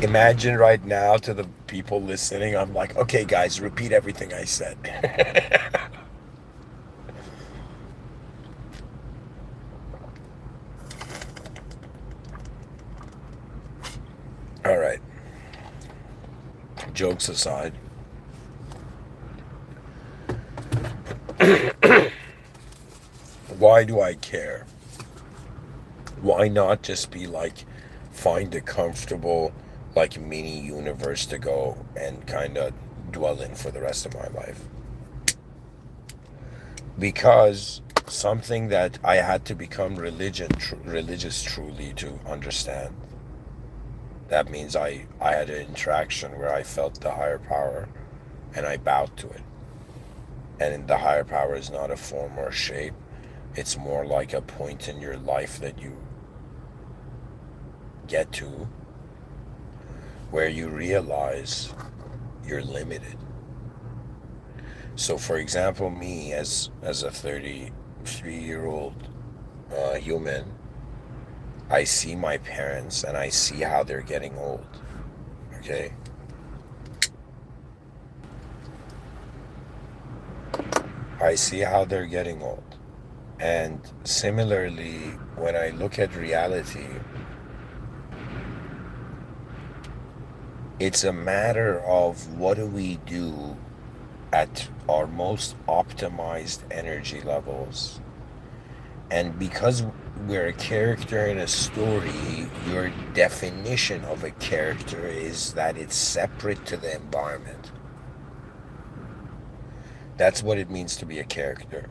Imagine right now, to the people listening, I'm like, okay guys, repeat everything I said. All right. Jokes aside. Why do I care? Why not just be like, find a comfortable, like, mini universe to go and kind of dwell in for the rest of my life? Because something that I had to become religious truly to understand. That means I had an interaction where I felt the higher power and I bowed to it. And the higher power is not a form or a shape. It's more like a point in your life that you get to where you realize you're limited. So for example, me as a 33-year-old human, I see my parents and I see how they're getting old. Okay? I see how they're getting old. And similarly, when I look at reality, it's a matter of what do we do at our most optimized energy levels. And because we're a character in a story, your definition of a character is that it's separate to the environment. That's what it means to be a character.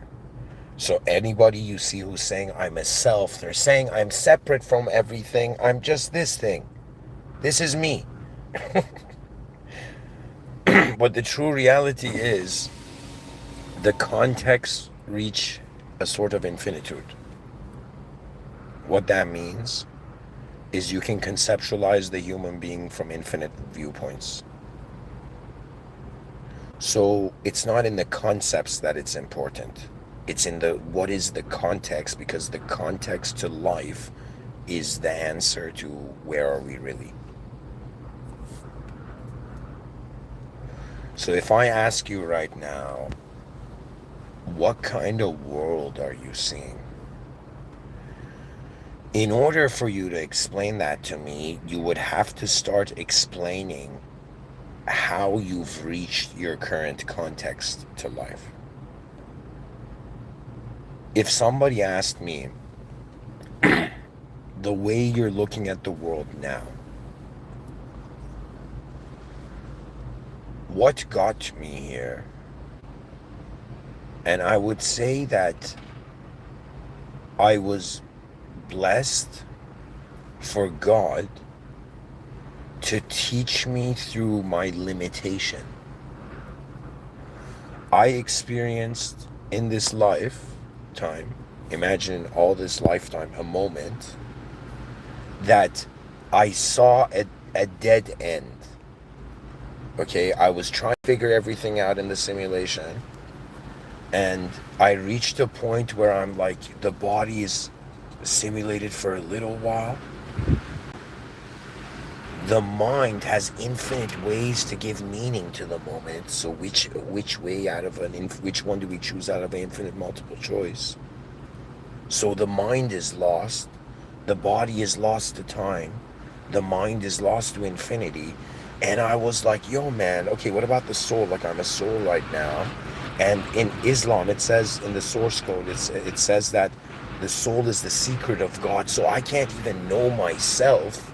So anybody you see who's saying, I'm a self, they're saying, I'm separate from everything. I'm just this thing. This is me. But the true reality is the contexts reach a sort of infinitude. What that means is you can conceptualize the human being from infinite viewpoints. So it's not in the concepts that it's important. It's in the what is the context, because the context to life is the answer to where are we really. So if I ask you right now, what kind of world are you seeing? In order for you to explain that to me, you would have to start explaining how you've reached your current context to life. If somebody asked me, the way you're looking at the world now, what got me here? And I would say that I was blessed for God to teach me through my limitation. I experienced in this lifetime, imagine all this lifetime, a moment that I saw a dead end. Okay, I was trying to figure everything out in the simulation, and I reached a point where I'm like, the body is simulated for a little while. The mind has infinite ways to give meaning to the moment. So which way out of which one do we choose out of an infinite multiple choice? So the mind is lost, the body is lost to time, the mind is lost to infinity. And I was like, yo man, okay, what about the soul? Like, I'm a soul right now. And in Islam, it says in the source code, it says that the soul is the secret of God. So I can't even know myself,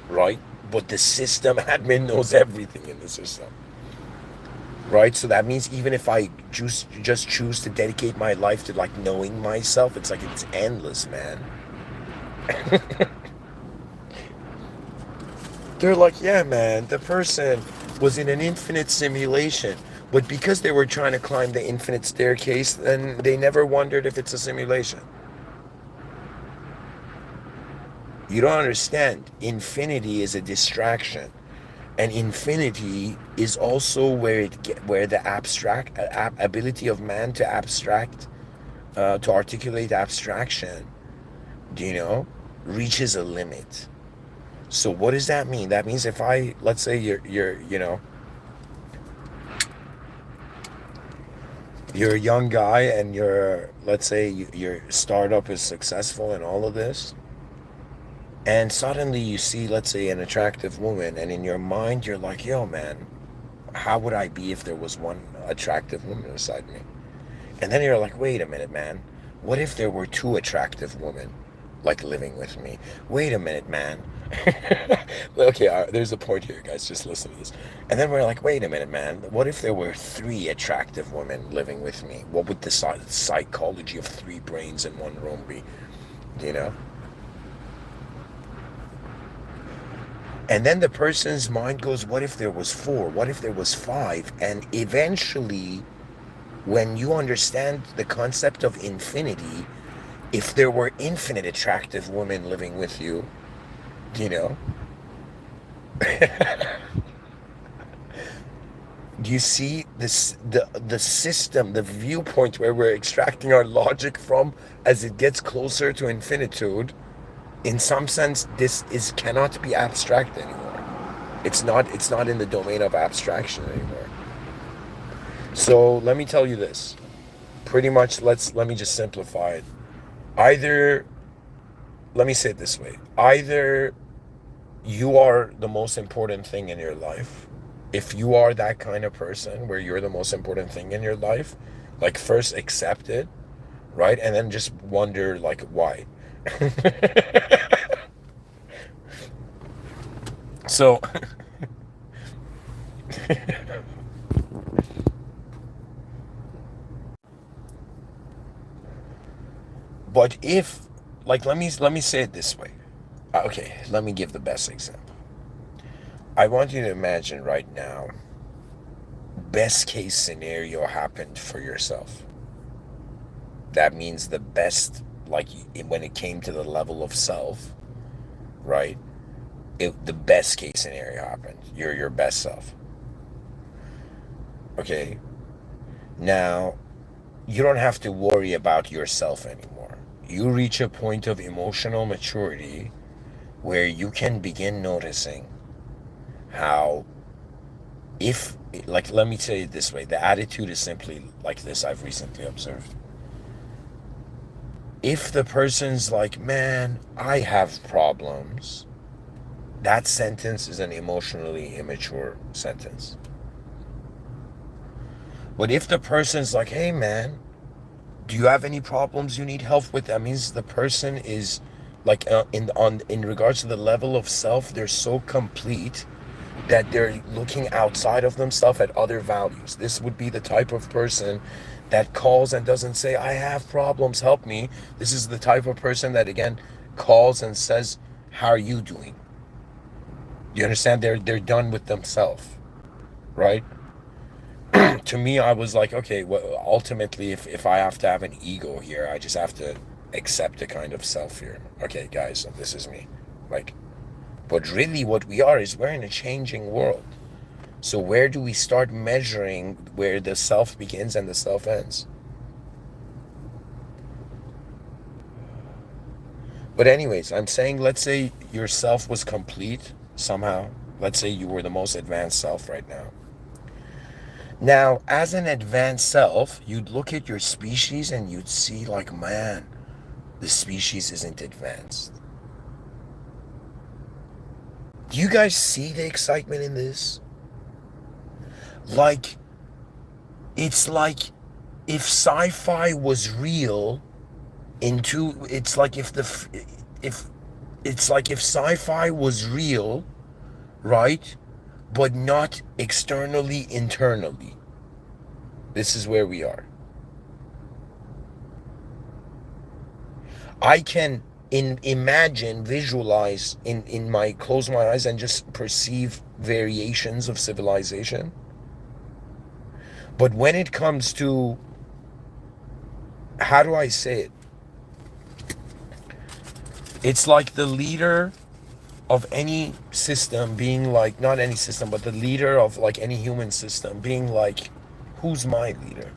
right? But the system admin knows everything in the system, right? So that means even if I just choose to dedicate my life to like knowing myself, it's like it's endless, man. They're like, yeah, man, the person was in an infinite simulation, but because they were trying to climb the infinite staircase, then they never wondered if it's a simulation. You don't understand. Infinity is a distraction, and infinity is also where the abstract ability of man to abstract, to articulate abstraction, you know, reaches a limit. So what does that mean? That means if I, let's say you're a young guy and let's say your startup is successful and all of this, and suddenly you see, let's say, an attractive woman, and in your mind you're like, yo man, how would I be if there was one attractive woman beside me? And then you're like, wait a minute, man, what if there were two attractive women like living with me? Wait a minute, man. Okay, there's a point here, guys. Just listen to this. And then we're like, wait a minute, man. What if there were three attractive women living with me? What would the psychology of three brains in one room be? You know? And then the person's mind goes, what if there was four? What if there was five? And eventually, when you understand the concept of infinity, if there were infinite attractive women living with you, you know, do you see this, the system, the viewpoint where we're extracting our logic from as it gets closer to infinitude? In some sense, this is cannot be abstract anymore. It's not in the domain of abstraction anymore. So let me tell you this. Pretty much, let me just simplify it. Either, let me say it this way. Either you are the most important thing in your life. If you are that kind of person where you're the most important thing in your life, like first accept it, right? And then just wonder like why. So but if, like, let me say it this way. Okay, let me give the best example. I want you to imagine right now, best case scenario happened for yourself. That means the best, like when it came to the level of self, right? The best case scenario happened. You're your best self. Okay. Now, you don't have to worry about yourself anymore. You reach a point of emotional maturity where you can begin noticing how, if, like, let me say it this way, the attitude is simply like this, I've recently observed. If the person's like, man, I have problems, that sentence is an emotionally immature sentence. But if the person's like, hey man, do you have any problems you need help with? That means the person is like, in regards to the level of self, they're so complete that they're looking outside of themselves at other values. This would be the type of person that calls and doesn't say, I have problems, help me. This is the type of person that, again, calls and says, how are you doing? You understand? They're done with themselves, right? To me, I was like, okay, well, ultimately, if I have to have an ego here, I just have to accept a kind of self here. Okay, guys, this is me. Like, but really what we are is we're in a changing world. So where do we start measuring where the self begins and the self ends? But anyways, I'm saying, let's say your self was complete somehow. Let's say you were the most advanced self right now. Now, as an advanced self, you'd look at your species and you'd see like, man, the species isn't advanced. Do you guys see the excitement in this? Like, it's like if sci-fi was real it's like if sci-fi was real, right? But not externally, internally. This is where we are. I can imagine, visualize in my, close my eyes and just perceive variations of civilization. But when it comes to, how do I say it? It's like the leader of any system being like, not any system, but the leader of like any human system being like, who's my leader?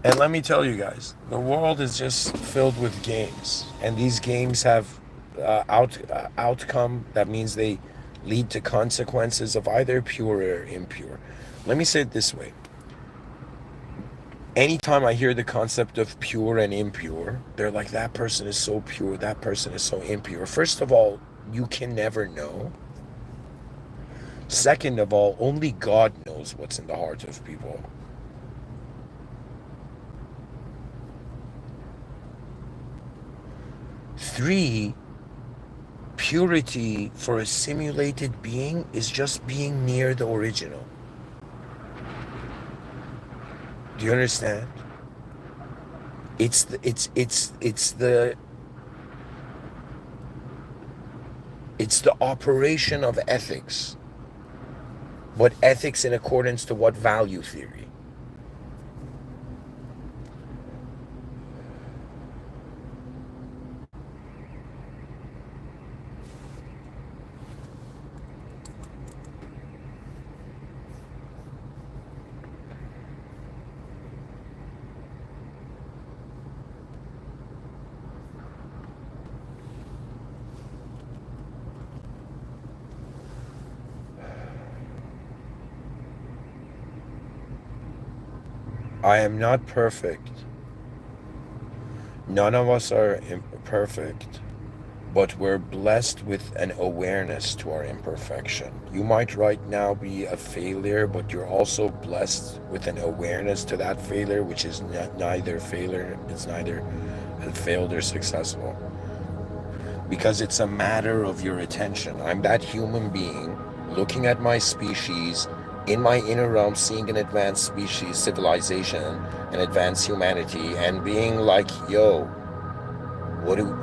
And let me tell you guys, the world is just filled with games, and these games have outcome. That means they lead to consequences of either pure or impure. Let me say it this way. Anytime I hear the concept of pure and impure, they're like, that person is so pure, that person is so impure. First of all, you can never know. Second of all, only God knows what's in the heart of people. Three, purity for a simulated being is just being near the original. Do you understand? It's the operation of ethics. But ethics in accordance to what value theory? I am not perfect. None of us are perfect, but we're blessed with an awareness to our imperfection. You might right now be a failure, but you're also blessed with an awareness to that failure, which is neither failure, it's neither failed or successful. Because it's a matter of your attention. I'm that human being looking at my species in my inner realm, seeing an advanced species, civilization, an advanced humanity, and being like, yo,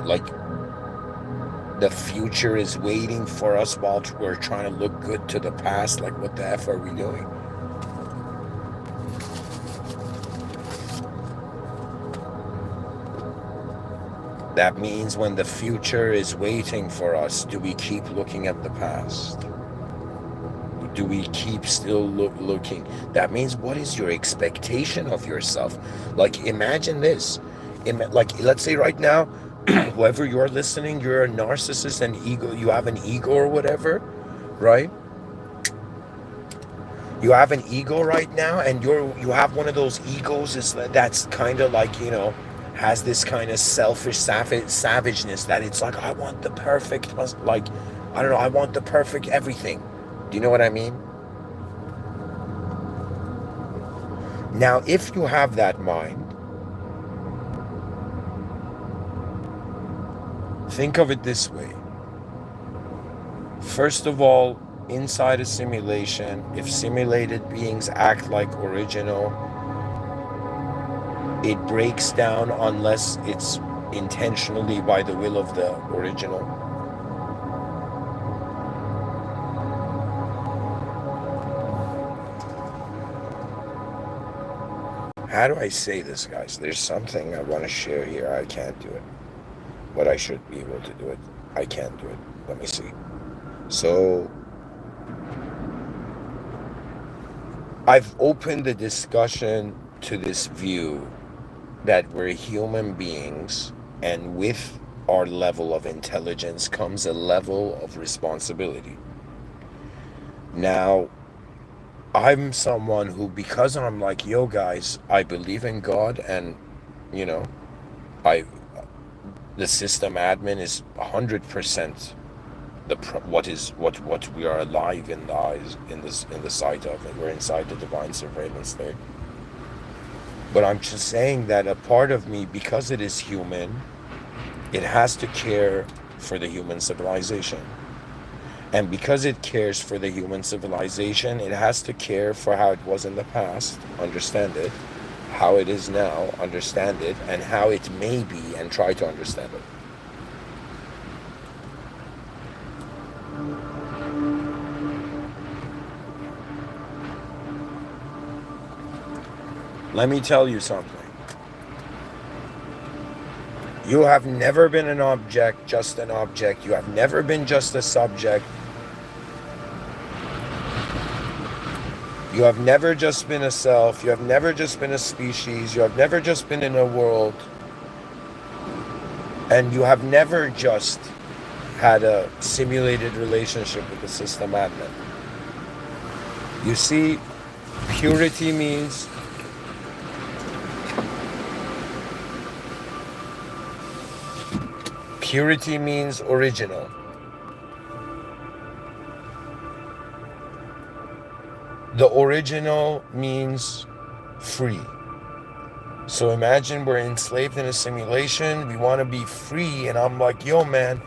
like, the future is waiting for us while we're trying to look good to the past. Like, what the F are we doing? That means when the future is waiting for us, do we keep looking at the past? Do we keep still looking? That means, what is your expectation of yourself? Like, imagine this. Like, let's say right now, whoever you're listening, you're a narcissist and ego, you have an ego or whatever, right? You have an ego right now, and you have one of those egos that's kind of like, has this kind of selfish savageness that it's like, I want the perfect, like, I don't know, I want the perfect everything. Do you know what I mean? Now, if you have that mind, think of it this way. First of all, inside a simulation, if simulated beings act like original, it breaks down unless it's intentionally by the will of the original. How do I say this, guys? There's something I want to share here. I can't do it. But I should be able to do it. I can't do it. Let me see. So, I've opened the discussion to this view that we're human beings, and with our level of intelligence comes a level of responsibility. Now, I'm someone who, because I'm like, yo guys, I believe in God, and the system admin is 100% what we are alive in the eyes, in the sight of, and we're inside the divine surveillance there. But I'm just saying that a part of me, because it is human, it has to care for the human civilization. And because it cares for the human civilization, it has to care for how it was in the past, understand it, how it is now, understand it, and how it may be, and try to understand it. Let me tell you something. You have never been an object, just an object. You have never been just a subject. You have never just been a self. You have never just been a species. You have never just been in a world. And you have never just had a simulated relationship with the system admin. You see, purity means original. The original means free. So imagine we're enslaved in a simulation. We want to be free. And I'm like, yo, man,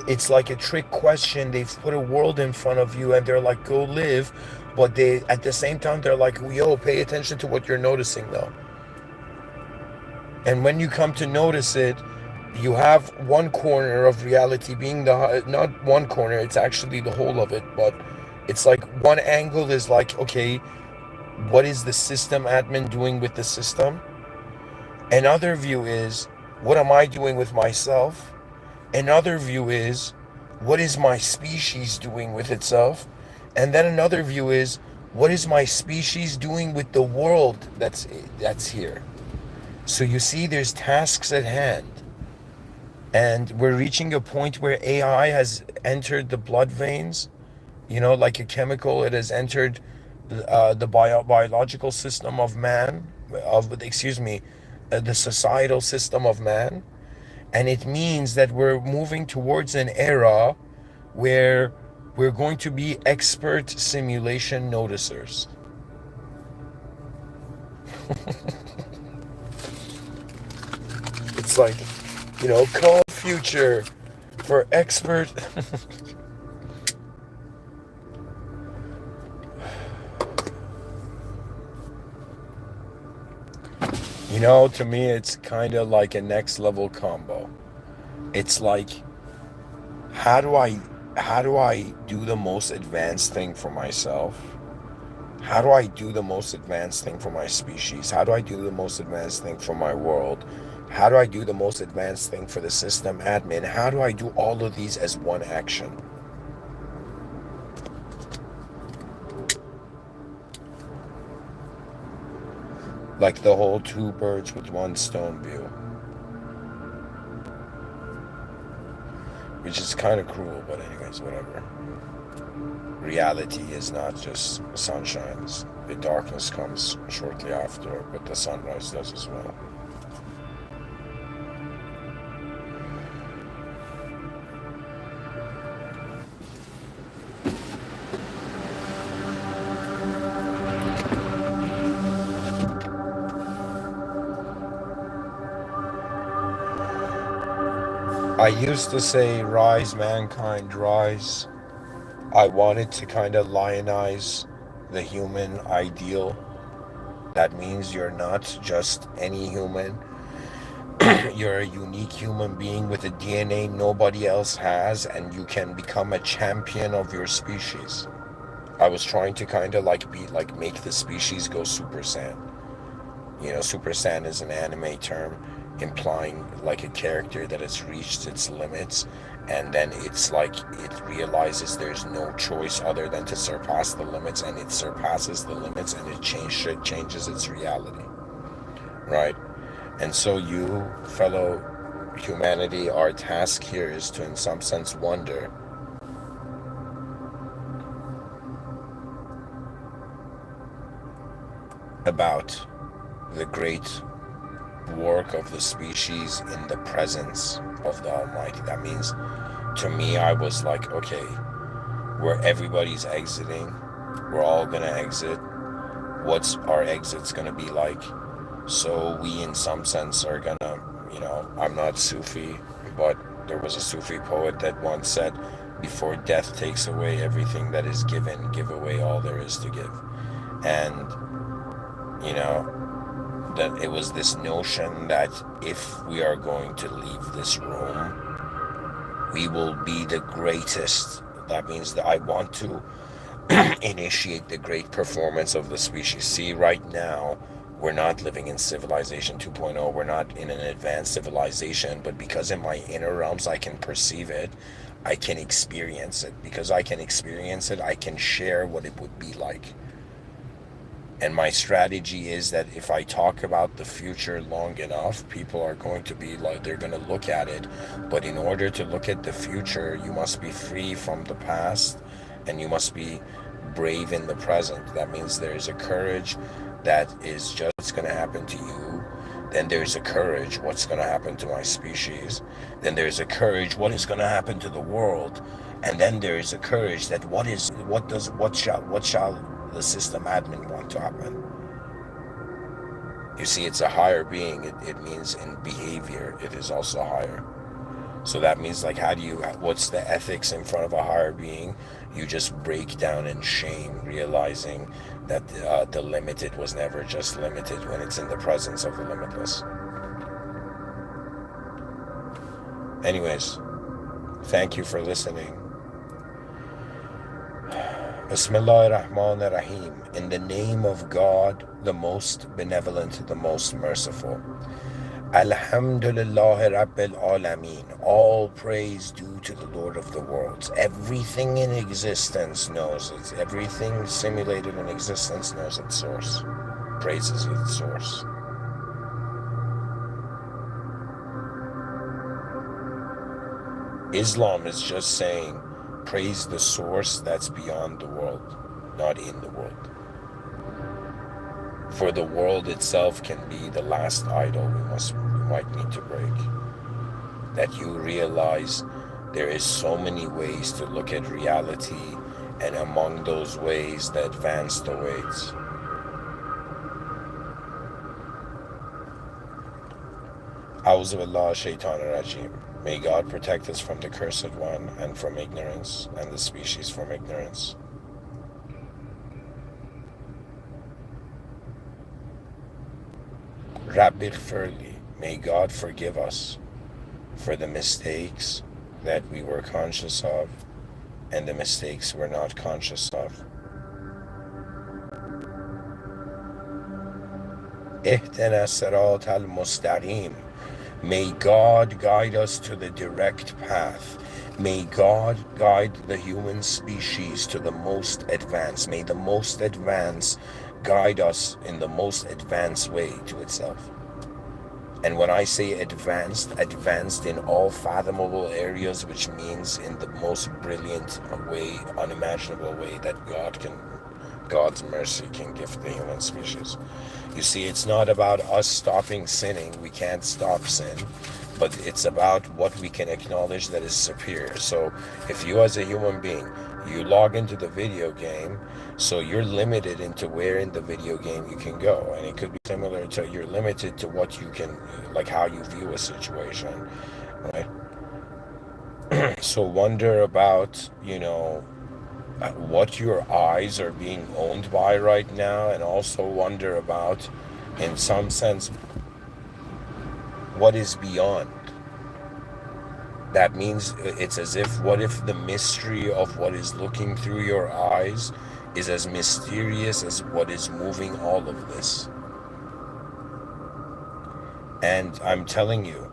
it's like a trick question. They've put a world in front of you and they're like, go live. But they, at the same time, they're like, yo, pay attention to what you're noticing, though. And when you come to notice it, you have one corner of reality being not one corner, it's actually the whole of it. But it's like one angle is like, okay, what is the system admin doing with the system? Another view is, what am I doing with myself? Another view is, what is my species doing with itself? And then another view is, what is my species doing with the world that's here? So you see, there's tasks at hand. And we're reaching a point where AI has entered the blood veins, like a chemical. It has entered the biological system of man, the societal system of man. And it means that we're moving towards an era where we're going to be expert simulation noticers. It's like, call future for expert. To me, it's kind of like a next level combo. It's like, how do I do the most advanced thing for myself? How do I do the most advanced thing for my species? How do I do the most advanced thing for my world? How do I do the most advanced thing for the system admin? How do I do all of these as one action? Like the whole two birds with one stone view. Which is kind of cruel, but anyways, whatever. Reality is not just sunshine. The darkness comes shortly after, but the sunrise does as well. I used to say, rise, mankind, rise. I wanted to kind of lionize the human ideal. That means you're not just any human. You're a unique human being with a DNA nobody else has, and you can become a champion of your species. I was trying to kind of make the species go Super Saiyan. Super Saiyan is an anime term implying like a character that has reached its limits, and then it's like it realizes there's no choice other than to surpass the limits, and it surpasses the limits, and it changes its reality, right? And so you, fellow humanity, our task here is to, in some sense, wonder about the great work of the species in the presence of the Almighty. That means, to me, I was like, okay, where everybody's exiting, we're all gonna exit. What's our exits gonna be like? So we, in some sense, are gonna, I'm not Sufi, but there was a Sufi poet that once said, before death takes away everything that is given, give away all there is to give. And that it was this notion that if we are going to leave this room, we will be the greatest. That means that I want to initiate the great performance of the species. See, right now, We're not living in civilization 2.0. We're not in an advanced civilization, but because in my inner realms I can perceive it, I can experience it. Because I can experience it, I can share what it would be like. And my strategy is that if I talk about the future long enough, people are going to be like, they're going to look at it. But in order to look at the future, you must be free from the past and you must be brave in the present. That means there's a courage that is just going to happen to you. Then there's a courage, what's going to happen to my species. Then there's a courage, what is going to happen to the world. And then there is a courage that what shall the system admin want to happen. You see, it's a higher being. It means in behavior, it is also higher. So that means like, what's the ethics in front of a higher being? You just break down in shame, realizing that the limited was never just limited when it's in the presence of the limitless. Anyways, thank you for listening. Bismillah ar-Rahman ar-Rahim. In the name of God, the most benevolent, the most merciful. Alhamdulillah Rabbil Alameen. All praise due to the Lord of the worlds. Everything in existence knows it. Everything simulated in existence knows its source. Praises its source. Islam is just saying, praise the source that's beyond the world, not in the world. For the world itself can be the last idol we might need to break. That you realize there is so many ways to look at reality, and among those ways, the advanced awaits. A'udhu billahi shaitanir rajim. May God protect us from the cursed one and from ignorance, and the species from ignorance. Rabbi Gfirli, may God forgive us for the mistakes that we were conscious of and the mistakes we're not conscious of. Ihdina sirat al-mustaqim. May God guide us to the direct path. May God guide the human species to the most advanced. May the most advanced guide us in the most advanced way to itself. And when I say advanced, advanced in all fathomable areas, which means in the most brilliant way, unimaginable way that God's mercy can give the human species. You see, it's not about us stopping sinning. We can't stop sin, but it's about what we can acknowledge that is superior. So if you as a human being, you log into the video game, so you're limited into where in the video game you can go. And it could be similar to you're limited to what you can, like how you view a situation, right? So wonder about, what your eyes are being owned by right now, and also wonder about, in some sense, what is beyond. That means it's as if, what if the mystery of what is looking through your eyes is as mysterious as what is moving all of this? And I'm telling you,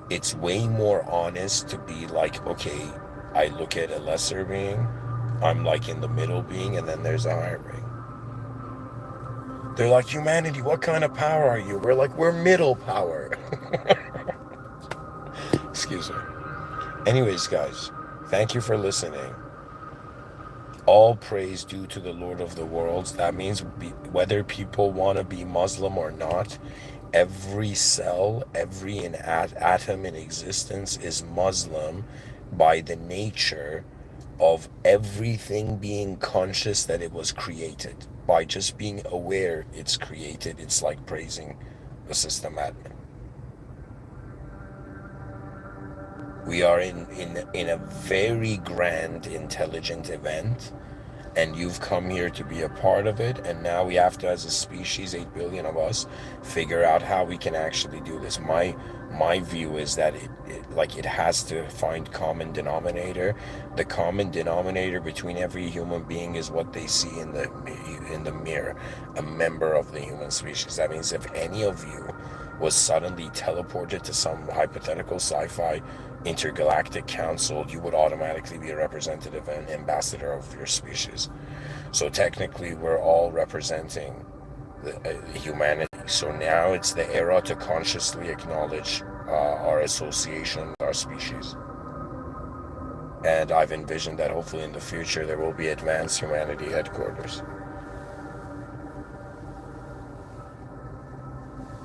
it's way more honest to be like, okay, I look at a lesser being, I'm like in the middle being, and then there's a higher being. They're like, humanity, what kind of power are you? We're like, we're middle power. Excuse me. Anyways, guys, thank you for listening. All praise due to the Lord of the worlds. That means whether people want to be Muslim or not, every cell, every atom in existence is Muslim by the nature of everything being conscious that it was created. By just being aware it's created, it's like praising the system admin. We are in a very grand intelligent event, and you've come here to be a part of it, and now we have to, as a species, 8 billion of us, figure out how we can actually do this. My view is that it has to find common denominator. The common denominator between every human being is what they see in the mirror, a member of the human species. That means if any of you was suddenly teleported to some hypothetical sci-fi intergalactic council, you would automatically be a representative and ambassador of your species. So technically, we're all representing humanity. So now it's the era to consciously acknowledge our association with our species. And I've envisioned that hopefully in the future there will be advanced humanity headquarters.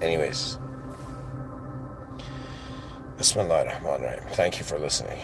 Anyways, Bismillah ar-Rahman ar-Rahim. Thank you for listening.